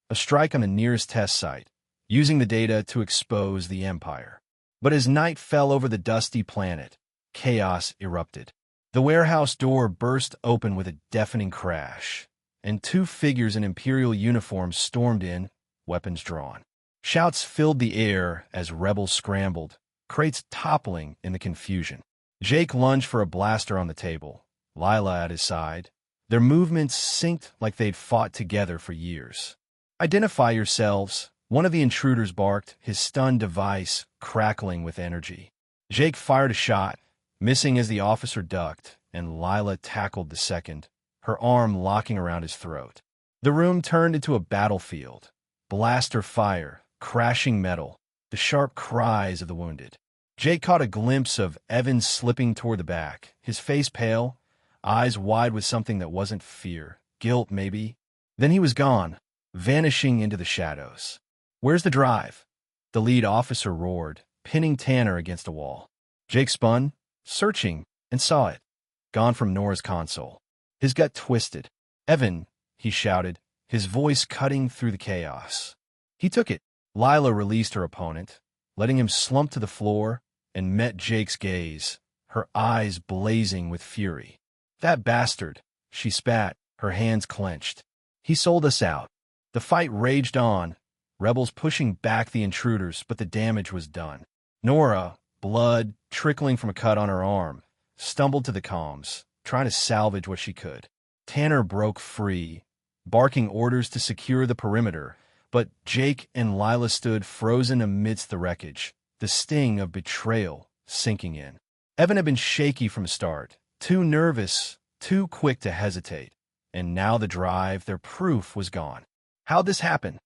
a strike on the nearest test site, using the data to expose the Empire. But as night fell over the dusty planet, chaos erupted. The warehouse door burst open with a deafening crash, and two figures in Imperial uniforms stormed in, weapons drawn. Shouts filled the air as rebels scrambled, crates toppling in the confusion. Jake lunged for a blaster on the table, Lila at his side. Their movements synced like they'd fought together for years. "Identify yourselves," one of the intruders barked, his stun device crackling with energy. Jake fired a shot, missing as the officer ducked, and Lila tackled the second, her arm locking around his throat. The room turned into a battlefield. Blaster fire, crashing metal, the sharp cries of the wounded. Jake caught a glimpse of Evans slipping toward the back, his face pale, eyes wide with something that wasn't fear, guilt maybe. Then he was gone, vanishing into the shadows. "Where's the drive?" the lead officer roared, pinning Tanner against a wall. Jake spun, searching, and saw it, gone from Nora's console. His gut twisted. "Evan," he shouted, his voice cutting through the chaos. "He took it." Lila released her opponent, letting him slump to the floor, and met Jake's gaze, her eyes blazing with fury. "That bastard," she spat, her hands clenched. "He sold us out." The fight raged on, rebels pushing back the intruders, but the damage was done. Nora, blood trickling from a cut on her arm, stumbled to the comms, trying to salvage what she could. Tanner broke free, barking orders to secure the perimeter, but Jake and Lila stood frozen amidst the wreckage, the sting of betrayal sinking in. Evan had been shaky from the start, too nervous, too quick to hesitate, and now the drive, their proof, was gone. "How'd this happen?"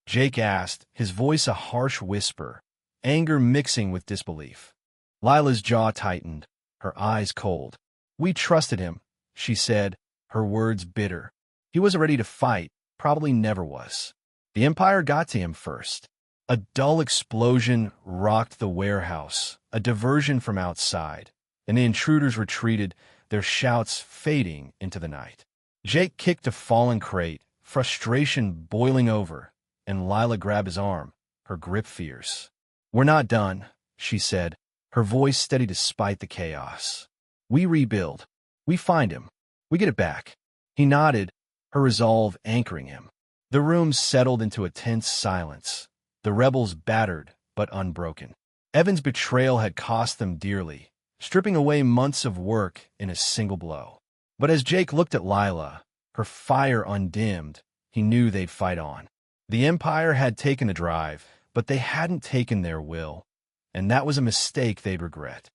Jake asked, his voice a harsh whisper, anger mixing with disbelief. Lila's jaw tightened, her eyes cold. "We trusted him," she said, her words bitter. "He wasn't ready to fight, probably never was. The Empire got to him first." A dull explosion rocked the warehouse, a diversion from outside, and the intruders retreated, their shouts fading into the night. Jake kicked a fallen crate, frustration boiling over, and Lila grabbed his arm, her grip fierce. "We're not done," she said, her voice steady despite the chaos. "We rebuild. We find him. We get it back." He nodded, her resolve anchoring him. The room settled into a tense silence, the rebels battered but unbroken. Evan's betrayal had cost them dearly, stripping away months of work in a single blow. But as Jake looked at Lila, her fire undimmed, he knew they'd fight on. The Empire had taken the drive, but they hadn't taken their will, and that was a mistake they'd regret.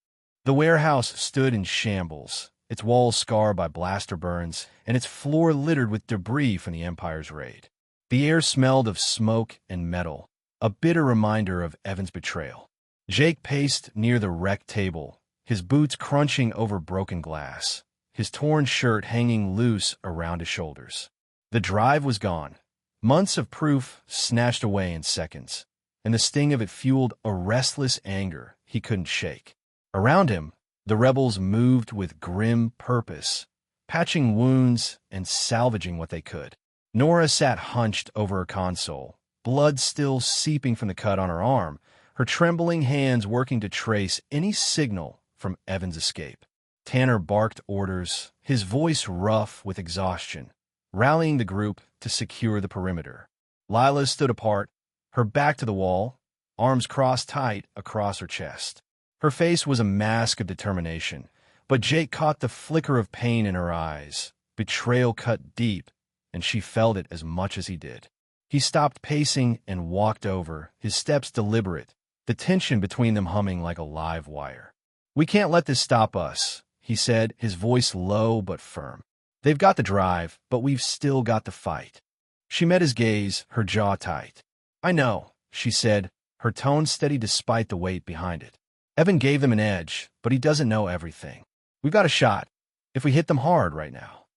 The warehouse stood in shambles, its walls scarred by blaster burns, and its floor littered with debris from the Empire's raid. The air smelled of smoke and metal, a bitter reminder of Evan's betrayal. Jake paced near the wrecked table, his boots crunching over broken glass, his torn shirt hanging loose around his shoulders. The drive was gone, months of proof snatched away in seconds, and the sting of it fueled a restless anger he couldn't shake. Around him, the rebels moved with grim purpose, patching wounds and salvaging what they could. Nora sat hunched over her console, blood still seeping from the cut on her arm, her trembling hands working to trace any signal from Evan's escape. Tanner barked orders, his voice rough with exhaustion, rallying the group to secure the perimeter. Lila stood apart, her back to the wall, arms crossed tight across her chest. Her face was a mask of determination, but Jake caught the flicker of pain in her eyes. Betrayal cut deep, and she felt it as much as he did. He stopped pacing and walked over, his steps deliberate, the tension between them humming like a live wire. "We can't let this stop us," he said, his voice low but firm. "They've got the drive, but we've still got the fight." She met his gaze, her jaw tight. "I know," she said, her tone steady despite the weight behind it. "Evan gave them an edge, but he doesn't know everything. We've got a shot, if we hit them hard right now."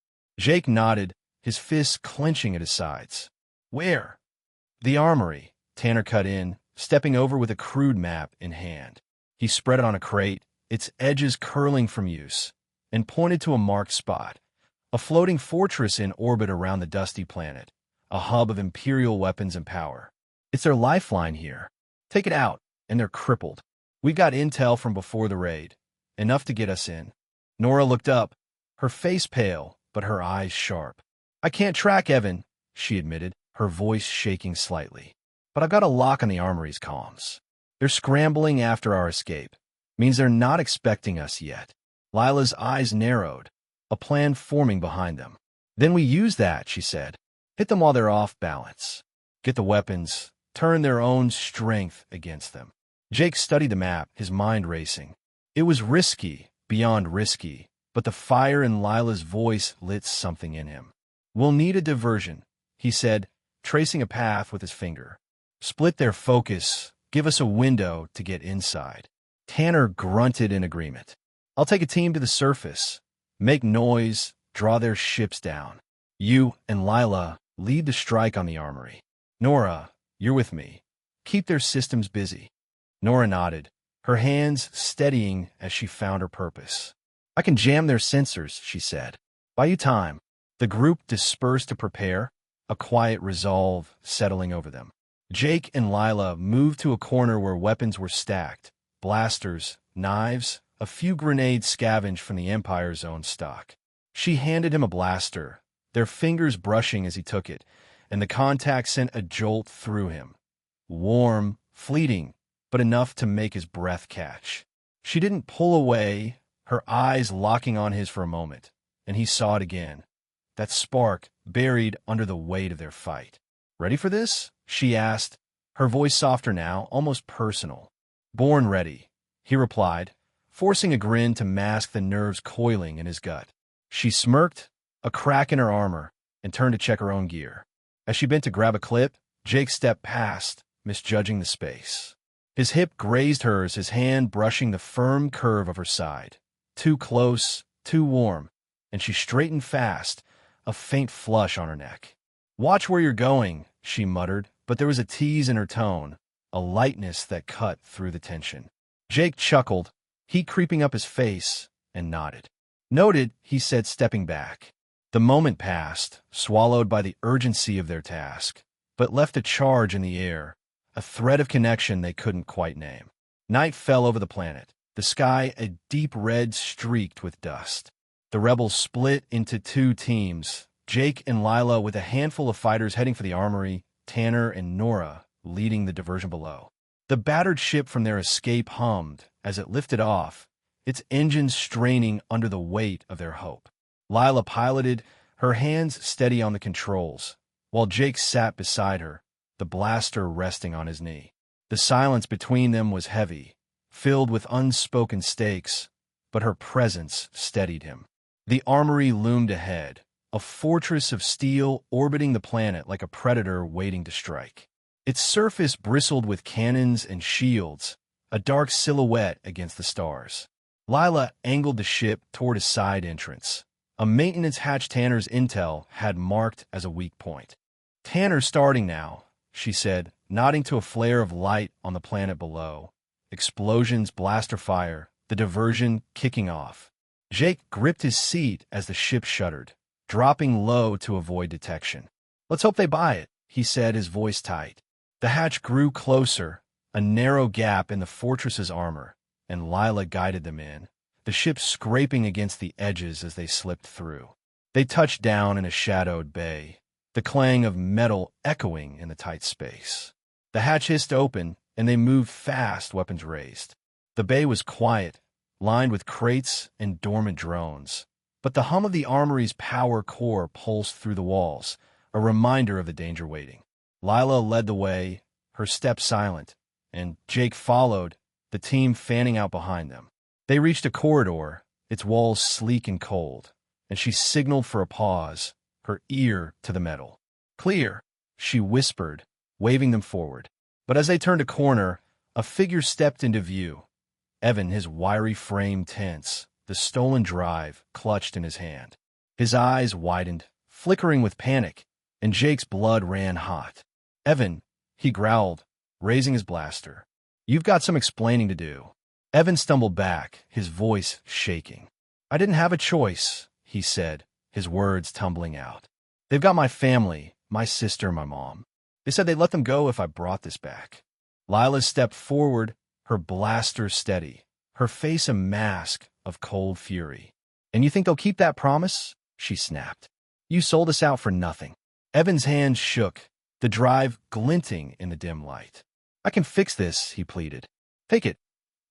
Jake nodded, his fists clenching at his sides. "Where?" "The armory," Tanner cut in, stepping over with a crude map in hand. He spread it on a crate, its edges curling from use, and pointed to a marked spot, a floating fortress in orbit around the dusty planet, a hub of Imperial weapons and power. "It's their lifeline here. Take it out, and they're crippled. We got intel from before the raid, enough to get us in." Nora looked up, her face pale, but her eyes sharp. "I can't track Evan," she admitted, her voice shaking slightly. "But I've got a lock on the armory's comms. They're scrambling after our escape. Means they're not expecting us yet." Lila's eyes narrowed, a plan forming behind them. "Then we use that," she said. "Hit them while they're off balance. Get the weapons, turn their own strength against them." Jake studied the map, his mind racing. It was risky, beyond risky, but the fire in Lila's voice lit something in him. "We'll need a diversion," he said, tracing a path with his finger. "Split their focus, give us a window to get inside." Tanner grunted in agreement. "I'll take a team to the surface, make noise, draw their ships down. You and Lila lead the strike on the armory. Nora, you're with me. Keep their systems busy." Nora nodded, her hands steadying as she found her purpose. "I can jam their sensors," she said. "Buy you time." The group dispersed to prepare, a quiet resolve settling over them. Jake and Lila moved to a corner where weapons were stacked, blasters, knives, a few grenades scavenged from the Empire's own stock. She handed him a blaster, their fingers brushing as he took it, and the contact sent a jolt through him. Warm, fleeting, but enough to make his breath catch. She didn't pull away, her eyes locking on his for a moment, and he saw it again. That spark buried under the weight of their fight. "Ready for this?" she asked, her voice softer now, almost personal. "Born ready," he replied, forcing a grin to mask the nerves coiling in his gut. She smirked, a crack in her armor, and turned to check her own gear. As she bent to grab a clip, Jake stepped past, misjudging the space. His hip grazed hers, his hand brushing the firm curve of her side. Too close, too warm, and she straightened fast, a faint flush on her neck. "Watch where you're going," she muttered, but there was a tease in her tone, a lightness that cut through the tension. Jake chuckled, heat creeping up his face, and nodded. "Noted," he said, stepping back. The moment passed, swallowed by the urgency of their task, but left a charge in the air, a thread of connection they couldn't quite name. Night fell over the planet, the sky a deep red streaked with dust. The rebels split into two teams, Jake and Lila with a handful of fighters heading for the armory, Tanner and Nora leading the diversion below. The battered ship from their escape hummed as it lifted off, its engines straining under the weight of their hope. Lila piloted, her hands steady on the controls, while Jake sat beside her, the blaster resting on his knee. The silence between them was heavy, filled with unspoken stakes, but her presence steadied him. The armory loomed ahead, a fortress of steel orbiting the planet like a predator waiting to strike. Its surface bristled with cannons and shields, a dark silhouette against the stars. Lila angled the ship toward a side entrance, a maintenance hatch Tanner's intel had marked as a weak point. "Tanner's starting now," she said, nodding to a flare of light on the planet below. Explosions, blaster fire, the diversion kicking off. Jake gripped his seat as the ship shuddered, dropping low to avoid detection. "Let's hope they buy it," he said, his voice tight. The hatch grew closer, a narrow gap in the fortress's armor, and Lila guided them in, the ship scraping against the edges as they slipped through. They touched down in a shadowed bay, the clang of metal echoing in the tight space. The hatch hissed open, and they moved fast, weapons raised. The bay was quiet, lined with crates and dormant drones, but the hum of the armory's power core pulsed through the walls, a reminder of the danger waiting. Lila led the way, her step silent, and Jake followed, the team fanning out behind them. They reached a corridor, its walls sleek and cold, and she signaled for a pause, her ear to the metal. "Clear," she whispered, waving them forward. But as they turned a corner, a figure stepped into view. Evan, his wiry frame tense, the stolen drive clutched in his hand. His eyes widened, flickering with panic, and Jake's blood ran hot. "Evan," he growled, raising his blaster. "You've got some explaining to do." Evan stumbled back, his voice shaking. "I didn't have a choice," he said, his words tumbling out. "They've got my family, my sister, my mom. They said they'd let them go if I brought this back." Lila stepped forward, her blaster steady, her face a mask of cold fury. "And you think they'll keep that promise?" she snapped. "You sold us out for nothing." Evan's hands shook, the drive glinting in the dim light. "I can fix this," he pleaded. "Take it.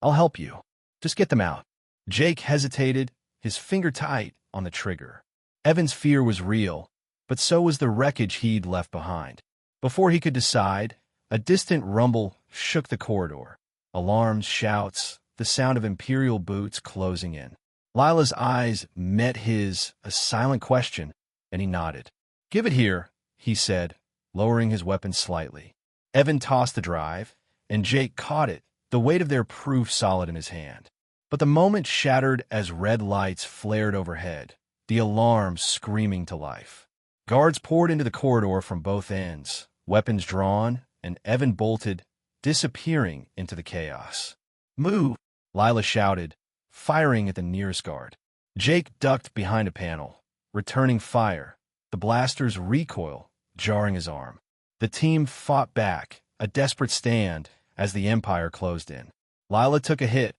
I'll help you. Just get them out." Jake hesitated, his finger tight on the trigger. Evan's fear was real, but so was the wreckage he'd left behind. Before he could decide, a distant rumble shook the corridor. Alarms, shouts, the sound of Imperial boots closing in. Lila's eyes met his, a silent question, and he nodded. "Give it here," he said, lowering his weapon slightly. Evan tossed the drive, and Jake caught it, the weight of their proof solid in his hand. But the moment shattered as red lights flared overhead, the alarm screaming to life. Guards poured into the corridor from both ends, weapons drawn, and Evan bolted, disappearing into the chaos. "Move!" Lila shouted, firing at the nearest guard. Jake ducked behind a panel, returning fire, the blaster's recoil jarring his arm. The team fought back, a desperate stand, as the Empire closed in. Lila took a hit,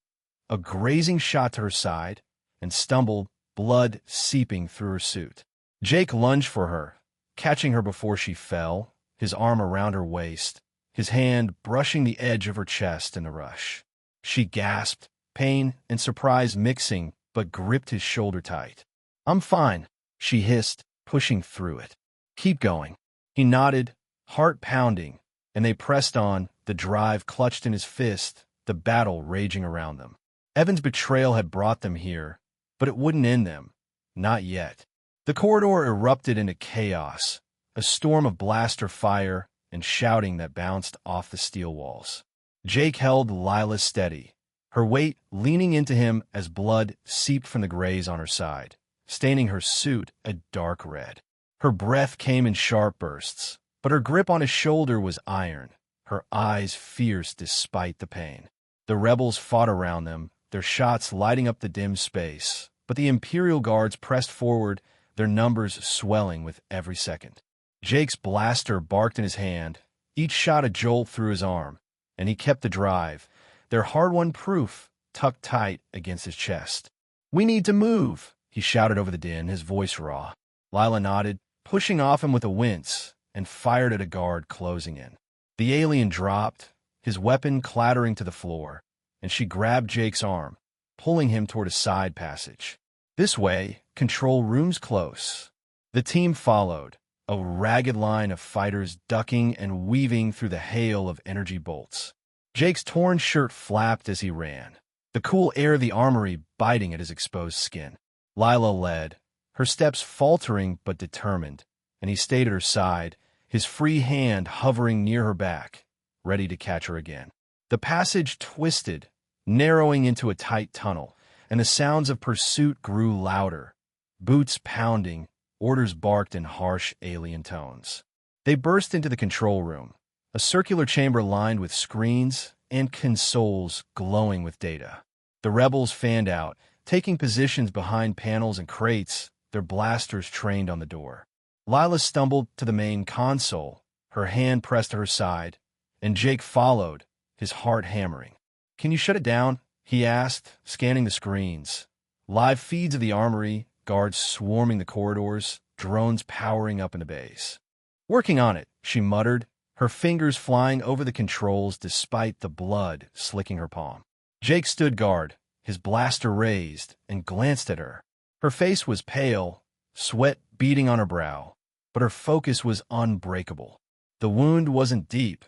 a grazing shot to her side, and stumbled, blood seeping through her suit. Jake lunged for her, catching her before she fell, his arm around her waist, his hand brushing the edge of her chest in the rush. She gasped, pain and surprise mixing, but gripped his shoulder tight. "I'm fine," she hissed, pushing through it. "Keep going." He nodded, heart pounding, and they pressed on, the drive clutched in his fist, the battle raging around them. Evan's betrayal had brought them here, but it wouldn't end them. Not yet. The corridor erupted into chaos, a storm of blaster fire and shouting that bounced off the steel walls. Jake held Lila steady, her weight leaning into him as blood seeped from the graze on her side, staining her suit a dark red. Her breath came in sharp bursts, but her grip on his shoulder was iron, her eyes fierce despite the pain. The rebels fought around them, their shots lighting up the dim space, but the Imperial guards pressed forward, their numbers swelling with every second. Jake's blaster barked in his hand, each shot a jolt through his arm, and he kept the drive, their hard-won proof tucked tight against his chest. "We need to move," he shouted over the din, his voice raw. Lila nodded, pushing off him with a wince, and fired at a guard closing in. The alien dropped, his weapon clattering to the floor, and she grabbed Jake's arm, pulling him toward a side passage. "This way, control room's close." The team followed, a ragged line of fighters ducking and weaving through the hail of energy bolts. Jake's torn shirt flapped as he ran, the cool air of the armory biting at his exposed skin. Lila led, her steps faltering but determined, and he stayed at her side, his free hand hovering near her back, ready to catch her again. The passage twisted, narrowing into a tight tunnel, and the sounds of pursuit grew louder, boots pounding, orders barked in harsh alien tones. They burst into the control room, a circular chamber lined with screens and consoles glowing with data. The rebels fanned out, taking positions behind panels and crates, their blasters trained on the door. Lila stumbled to the main console, her hand pressed to her side, and Jake followed, his heart hammering. "Can you shut it down?" he asked, scanning the screens. Live feeds of the armory, guards swarming the corridors, drones powering up into base. "Working on it," she muttered, her fingers flying over the controls despite the blood slicking her palm. Jake stood guard, his blaster raised, and glanced at her. Her face was pale, sweat beading on her brow, but her focus was unbreakable. The wound wasn't deep.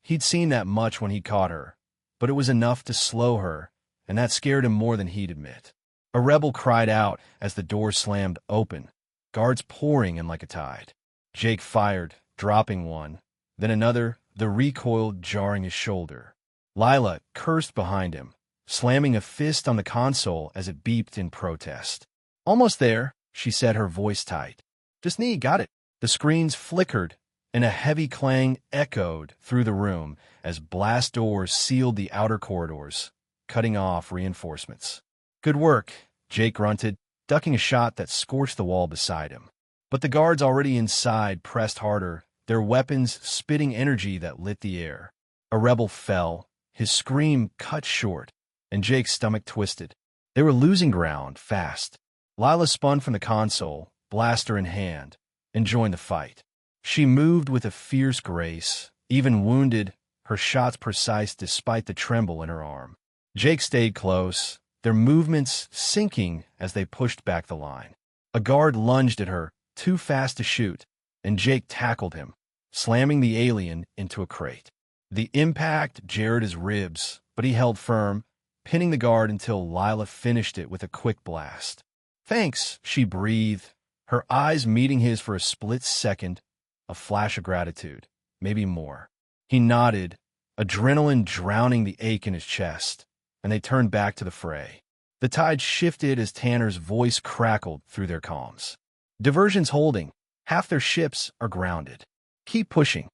He'd seen that much when he caught her, but it was enough to slow her, and that scared him more than he'd admit. A rebel cried out as the door slammed open, guards pouring in like a tide. Jake fired, dropping one, then another, the recoil jarring his shoulder. Lila cursed behind him, slamming a fist on the console as it beeped in protest. "Almost there," she said, her voice tight. "Just knee, got it." The screens flickered, and a heavy clang echoed through the room as blast doors sealed the outer corridors, cutting off reinforcements. "Good work," Jake grunted, ducking a shot that scorched the wall beside him. But the guards already inside pressed harder, their weapons spitting energy that lit the air. A rebel fell, his scream cut short, and Jake's stomach twisted. They were losing ground fast. Lila spun from the console, blaster in hand, and joined the fight. She moved with a fierce grace, even wounded, her shots precise despite the tremble in her arm. Jake stayed close, their movements sinking as they pushed back the line. A guard lunged at her, too fast to shoot, and Jake tackled him, slamming the alien into a crate. The impact jarred his ribs, but he held firm, pinning the guard until Lila finished it with a quick blast. "Thanks," she breathed, her eyes meeting his for a split second, a flash of gratitude, maybe more. He nodded, adrenaline drowning the ache in his chest, and they turned back to the fray. The tide shifted as Tanner's voice crackled through their comms. "Diversion's holding. Half their ships are grounded. Keep pushing."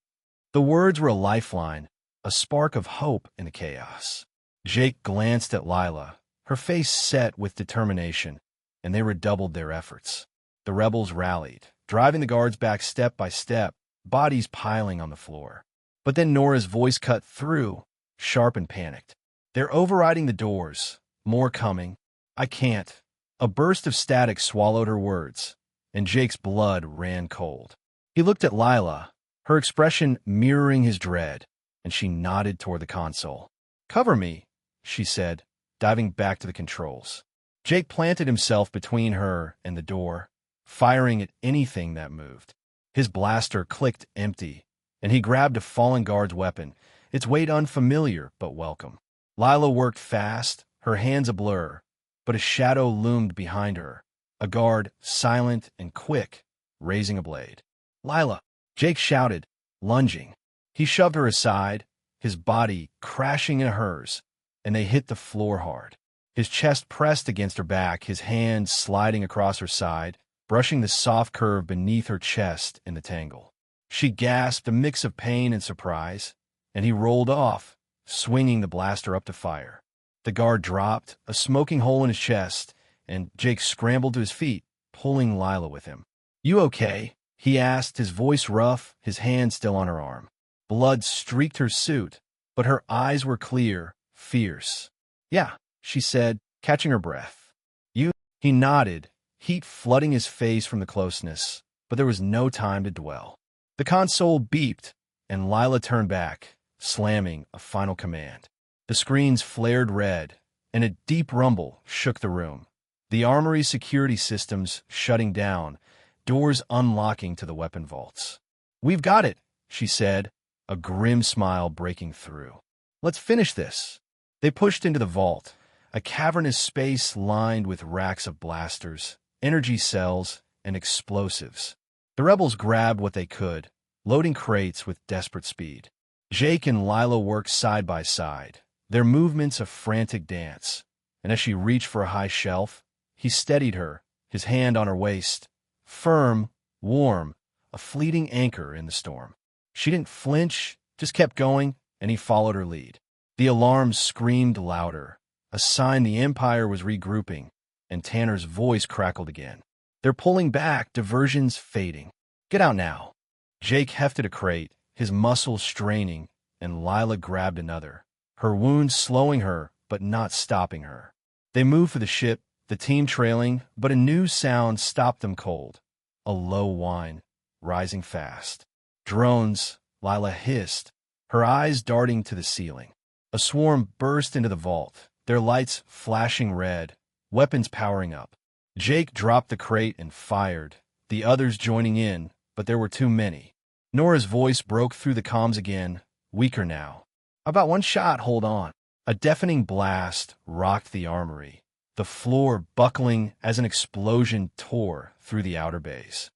The words were a lifeline, a spark of hope in the chaos. Jake glanced at Lila, her face set with determination, and they redoubled their efforts. The rebels rallied, driving the guards back step by step, bodies piling on the floor. But then Nora's voice cut through, sharp and panicked. "They're overriding the doors. More coming. I can't." A burst of static swallowed her words, and Jake's blood ran cold. He looked at Lila, her expression mirroring his dread, and she nodded toward the console. "Cover me," she said, diving back to the controls. Jake planted himself between her and the door, firing at anything that moved. His blaster clicked empty, and he grabbed a fallen guard's weapon, its weight unfamiliar but welcome. Lila worked fast, her hands a blur, but a shadow loomed behind her, a guard, silent and quick, raising a blade. "Lila!" Jake shouted, lunging. He shoved her aside, his body crashing into hers, and they hit the floor hard. His chest pressed against her back, his hands sliding across her side, brushing the soft curve beneath her chest in the tangle. She gasped, a mix of pain and surprise, and he rolled off, swinging the blaster up to fire. The guard dropped, a smoking hole in his chest, and Jake scrambled to his feet, pulling Lila with him. "You okay?" he asked, his voice rough, his hand still on her arm. Blood streaked her suit, but her eyes were clear, fierce. "Yeah," she said, catching her breath. "You?" He nodded, heat flooding his face from the closeness, but there was no time to dwell. The console beeped, and Lila turned back, slamming a final command. The screens flared red, and a deep rumble shook the room. The armory security systems shutting down, doors unlocking to the weapon vaults. "We've got it," she said, a grim smile breaking through. "Let's finish this." They pushed into the vault, a cavernous space lined with racks of blasters, energy cells, and explosives. The rebels grabbed what they could, loading crates with desperate speed. Jake and Lila worked side by side, their movements a frantic dance, and as she reached for a high shelf, he steadied her, his hand on her waist, firm, warm, a fleeting anchor in the storm. She didn't flinch, just kept going, and he followed her lead. The alarms screamed louder, a sign the Empire was regrouping, and Tanner's voice crackled again. "They're pulling back, diversion's fading. Get out now." Jake hefted a crate, his muscles straining, and Lila grabbed another, her wounds slowing her but not stopping her. They moved for the ship, the team trailing, but a new sound stopped them cold. A low whine, rising fast. "Drones," Lila hissed, her eyes darting to the ceiling. A swarm burst into the vault, their lights flashing red, weapons powering up. Jake dropped the crate and fired, the others joining in, but there were too many. Nora's voice broke through the comms again, weaker now. "About one shot, hold on." A deafening blast rocked the armory, the floor buckling as an explosion tore through the outer base.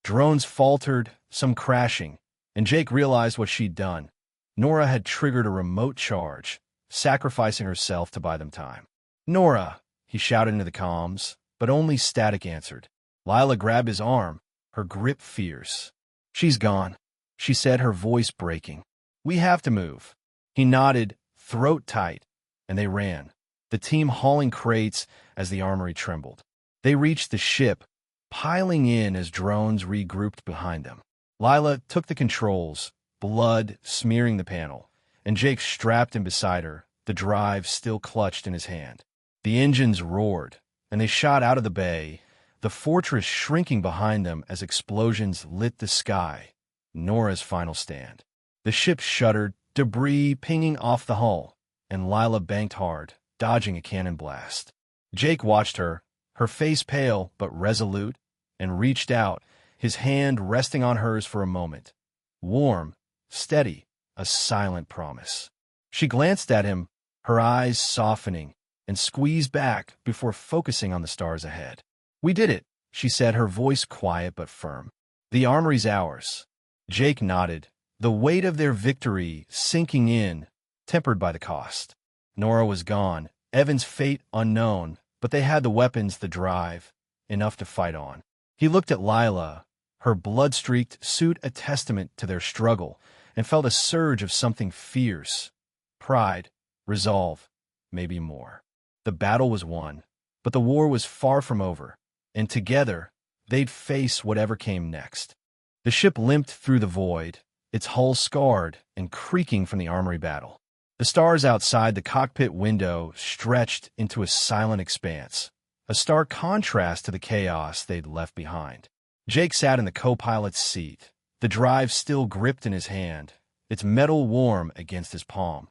Drones faltered, some crashing, and Jake realized what she'd done. Nora had triggered a remote charge, sacrificing herself to buy them time. "Nora!" he shouted into the comms, but only static answered. Lila grabbed his arm, her grip fierce. "She's gone," she said, her voice breaking. "We have to move." He nodded, throat tight, and they ran, the team hauling crates as the armory trembled. They reached the ship, piling in as drones regrouped behind them. Lila took the controls, blood smearing the panel, and Jake strapped in beside her, the drive still clutched in his hand. The engines roared, and they shot out of the bay, the fortress shrinking behind them as explosions lit the sky. Nora's final stand. The ship shuddered, debris pinging off the hull, and Lila banked hard, dodging a cannon blast. Jake watched her, her face pale but resolute, and reached out, his hand resting on hers for a moment. Warm, steady, a silent promise. She glanced at him, her eyes softening, and squeezed back before focusing on the stars ahead. "We did it," she said, her voice quiet but firm. "The armory's ours." Jake nodded, the weight of their victory sinking in, tempered by the cost. Nora was gone, Evan's fate unknown, but they had the weapons, the drive, enough to fight on. He looked at Lila, her blood-streaked suit a testament to their struggle, and felt a surge of something fierce. Pride, resolve, maybe more. The battle was won, but the war was far from over, and together they'd face whatever came next. The ship limped through the void, its hull scarred and creaking from the armory battle. The stars outside the cockpit window stretched into a silent expanse, a stark contrast to the chaos they'd left behind. Jake sat in the co-pilot's seat, the drive still gripped in his hand, its metal warm against his palm,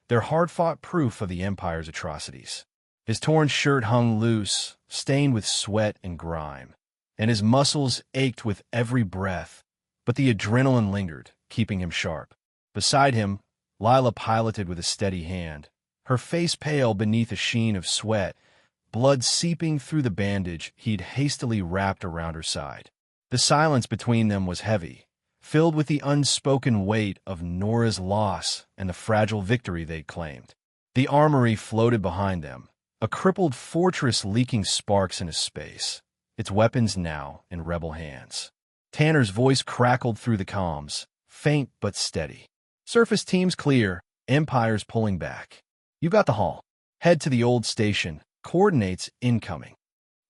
their hard-fought proof of the Empire's atrocities. His torn shirt hung loose, stained with sweat and grime, and his muscles ached with every breath, but the adrenaline lingered, keeping him sharp. Beside him, Lila piloted with a steady hand, her face pale beneath a sheen of sweat, blood seeping through the bandage he'd hastily wrapped around her side. The silence between them was heavy, filled with the unspoken weight of Nora's loss and the fragile victory they'd claimed. The armory floated behind them, a crippled fortress leaking sparks into space, its weapons now in rebel hands. Tanner's voice crackled through the comms, faint but steady. "Surface team's clear, Empire's pulling back. You got the haul. Head to the old station, coordinates incoming."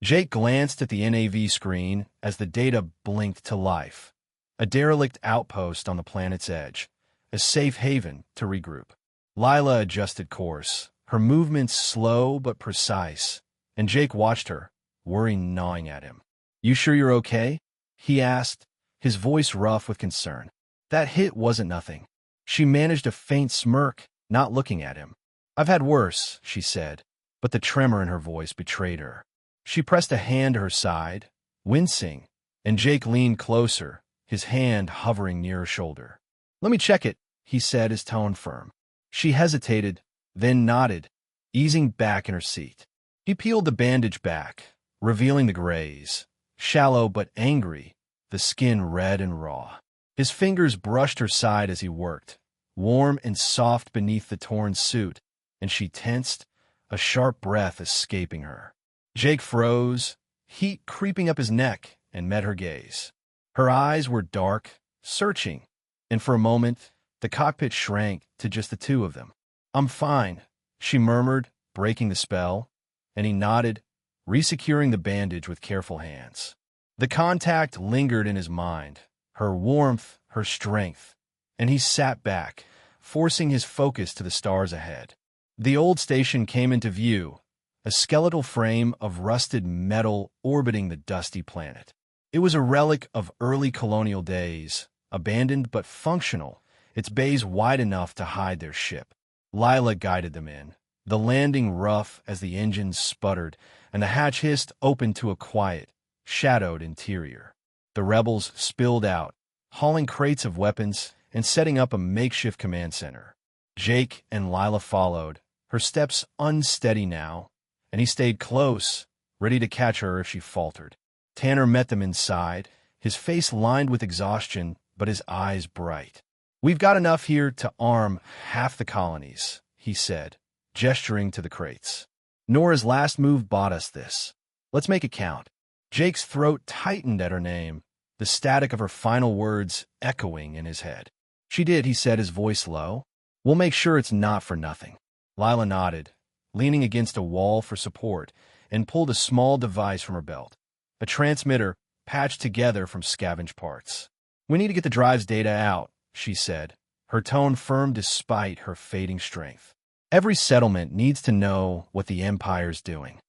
Jake glanced at the NAV screen as the data blinked to life. A derelict outpost on the planet's edge, a safe haven to regroup. Lila adjusted course, her movements slow but precise, and Jake watched her, worry gnawing at him. "You sure you're okay?" he asked, his voice rough with concern. That hit wasn't nothing. She managed a faint smirk, not looking at him. "I've had worse," she said, but the tremor in her voice betrayed her. She pressed a hand to her side, wincing, and Jake leaned closer, his hand hovering near her shoulder. "Let me check it," he said, his tone firm. She hesitated, then nodded, easing back in her seat. He peeled the bandage back, revealing the graze, shallow but angry, the skin red and raw. His fingers brushed her side as he worked, warm and soft beneath the torn suit, and she tensed, a sharp breath escaping her. Jake froze, heat creeping up his neck, and met her gaze. Her eyes were dark, searching, and for a moment, the cockpit shrank to just the two of them. "I'm fine," she murmured, breaking the spell, and he nodded, resecuring the bandage with careful hands. The contact lingered in his mind, her warmth, her strength, and he sat back, forcing his focus to the stars ahead. The old station came into view, a skeletal frame of rusted metal orbiting the dusty planet. It was a relic of early colonial days, abandoned but functional, its bays wide enough to hide their ship. Lila guided them in, the landing rough as the engines sputtered, and the hatch hissed open to a quiet, shadowed interior. The rebels spilled out, hauling crates of weapons and setting up a makeshift command center. Jake and Lila followed, her steps unsteady now, and he stayed close, ready to catch her if she faltered. Tanner met them inside, his face lined with exhaustion, but his eyes bright. "We've got enough here to arm half the colonies," he said, gesturing to the crates. "Nora's last move bought us this. Let's make it count." Jake's throat tightened at her name, the static of her final words echoing in his head. "She did," he said, his voice low. "We'll make sure it's not for nothing." Lila nodded, leaning against a wall for support, and pulled a small device from her belt, a transmitter patched together from scavenged parts. "We need to get the drive's data out," she said, her tone firm despite her fading strength. "Every settlement needs to know what the Empire's doing."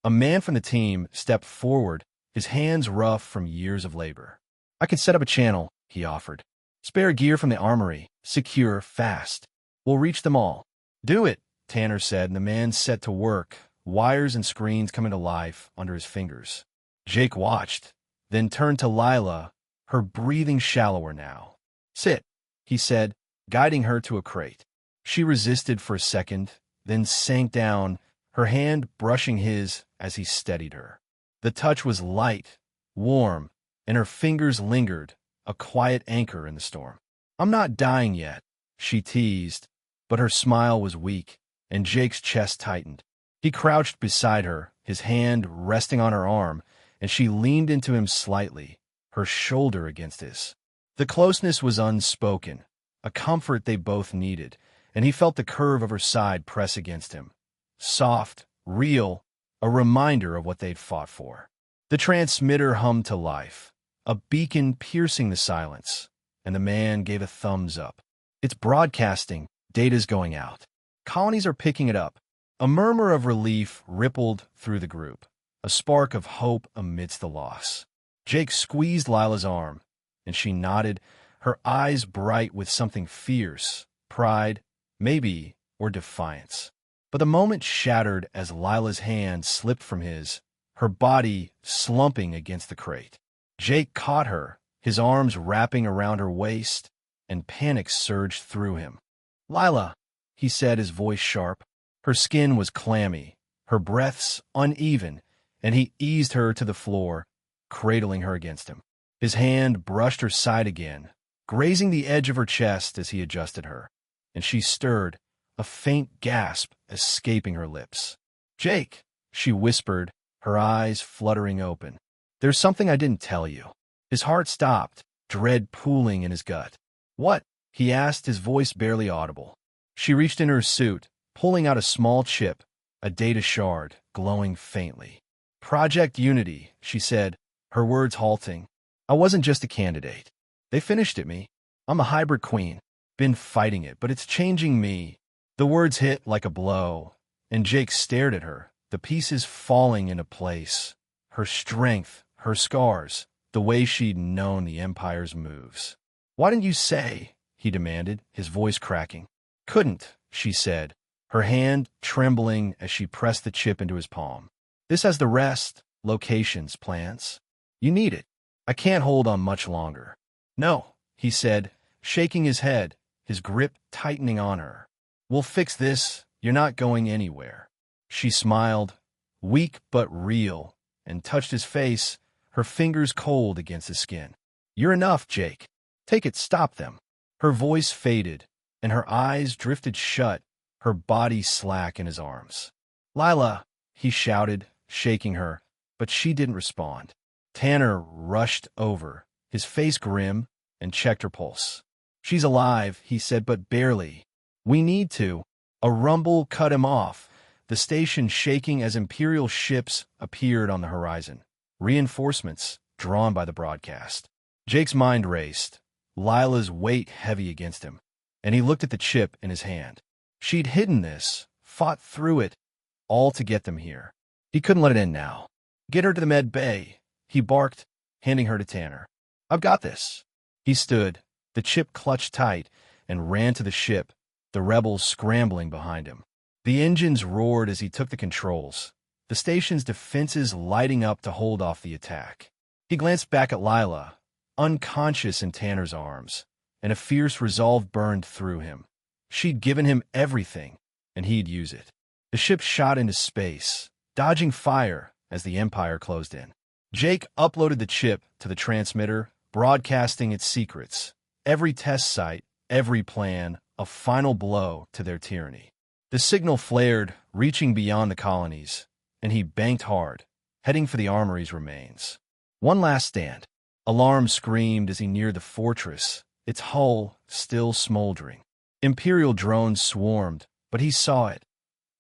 A man from the team stepped forward, his hands rough from years of labor. "I can set up a channel," he offered. "Spare gear from the armory, secure, fast. We'll reach them all." "Do it," Tanner said, and the man set to work, wires and screens coming to life under his fingers. Jake watched, then turned to Lila, her breathing shallower now. "Sit," he said, guiding her to a crate. She resisted for a second, then sank down, her hand brushing his as he steadied her. The touch was light, warm, and her fingers lingered, a quiet anchor in the storm. "I'm not dying yet," she teased, but her smile was weak, and Jake's chest tightened. He crouched beside her, his hand resting on her arm, and she leaned into him slightly, her shoulder against his. The closeness was unspoken, a comfort they both needed, and he felt the curve of her side press against him. Soft, real, a reminder of what they'd fought for. The transmitter hummed to life, a beacon piercing the silence, and the man gave a thumbs up. "It's broadcasting, data's going out. Colonies are picking it up." A murmur of relief rippled through the group, a spark of hope amidst the loss. Jake squeezed Lila's arm, and she nodded, her eyes bright with something fierce, pride, maybe, or defiance. But the moment shattered as Lila's hand slipped from his, her body slumping against the crate. Jake caught her, his arms wrapping around her waist, and panic surged through him. "Lila," he said, his voice sharp. Her skin was clammy, her breaths uneven, and he eased her to the floor, cradling her against him. His hand brushed her side again, grazing the edge of her chest as he adjusted her, and she stirred, a faint gasp escaping her lips. "Jake," she whispered, her eyes fluttering open. "There's something I didn't tell you." His heart stopped, dread pooling in his gut. "What?" he asked, his voice barely audible. She reached in her suit, pulling out a small chip, a data shard, glowing faintly. "Project Unity," she said, her words halting. "I wasn't just a candidate. They finished at me. I'm a hybrid queen. Been fighting it, but it's changing me." The words hit like a blow, and Jake stared at her, the pieces falling into place. Her strength, her scars, the way she'd known the Empire's moves. "Why didn't you say?" he demanded, his voice cracking. "Couldn't," she said, her hand trembling as she pressed the chip into his palm. "This has the rest, locations, plans. You need it. I can't hold on much longer." "No," he said, shaking his head, his grip tightening on her. "We'll fix this. You're not going anywhere." She smiled, weak but real, and touched his face, her fingers cold against his skin. "You're enough, Jake. Take it, stop them." Her voice faded, and her eyes drifted shut, her body slack in his arms. "Lila," he shouted, shaking her, but she didn't respond. Tanner rushed over, his face grim, and checked her pulse. "She's alive," he said, "but barely. We need to." A rumble cut him off, the station shaking as Imperial ships appeared on the horizon. Reinforcements drawn by the broadcast. Jake's mind raced, Lila's weight heavy against him. and he looked at the chip in his hand. She'd hidden this, fought through it, all to get them here. He couldn't let it end now. Get her to the med bay, he barked, handing her to Tanner. I've got this. He stood, the chip clutched tight, and ran to the ship, the rebels scrambling behind him. The engines roared as he took the controls, the station's defenses lighting up to hold off the attack. He glanced back at Lila, unconscious in Tanner's arms, and a fierce resolve burned through him. She'd given him everything, and he'd use it. The ship shot into space, dodging fire as the Empire closed in. Jake uploaded the chip to the transmitter, broadcasting its secrets, every test site, every plan, a final blow to their tyranny. The signal flared, reaching beyond the colonies, and he banked hard, heading for the armory's remains. One last stand. Alarm screamed as he neared the fortress, its hull still smoldering. Imperial drones swarmed, but he saw it.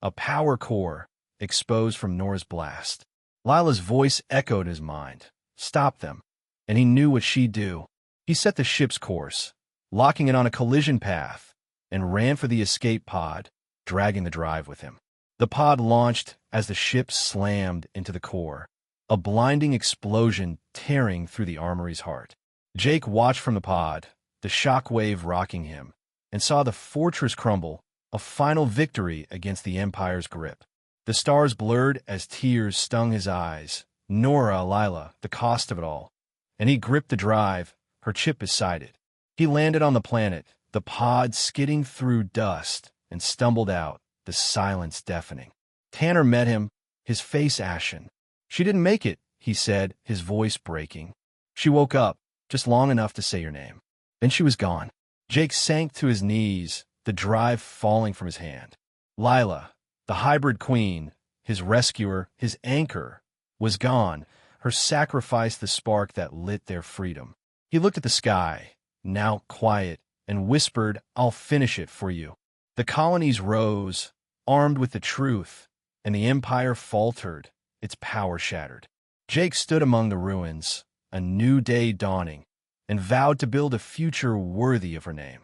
A power core, exposed from Nora's blast. Lila's voice echoed in his mind. Stop them. And he knew what she'd do. He set the ship's course, locking it on a collision path, and ran for the escape pod, dragging the drive with him. The pod launched as the ship slammed into the core, a blinding explosion tearing through the armory's heart. Jake watched from the pod, the shockwave rocking him, and saw the fortress crumble, a final victory against the Empire's grip. The stars blurred as tears stung his eyes. Nora, Lila, the cost of it all. And he gripped the drive, her chip beside it. He landed on the planet, the pod skidding through dust, and stumbled out, the silence deafening. Tanner met him, his face ashen. She didn't make it, he said, his voice breaking. She woke up, just long enough to say your name. Then she was gone. Jake sank to his knees, the drive falling from his hand. Lila, the hybrid queen, his rescuer, his anchor, was gone, her sacrifice the spark that lit their freedom. He looked at the sky, now quiet, and whispered, I'll finish it for you. The colonies rose, armed with the truth, and the Empire faltered, its power shattered. Jake stood among the ruins, a new day dawning, and vowed to build a future worthy of her name.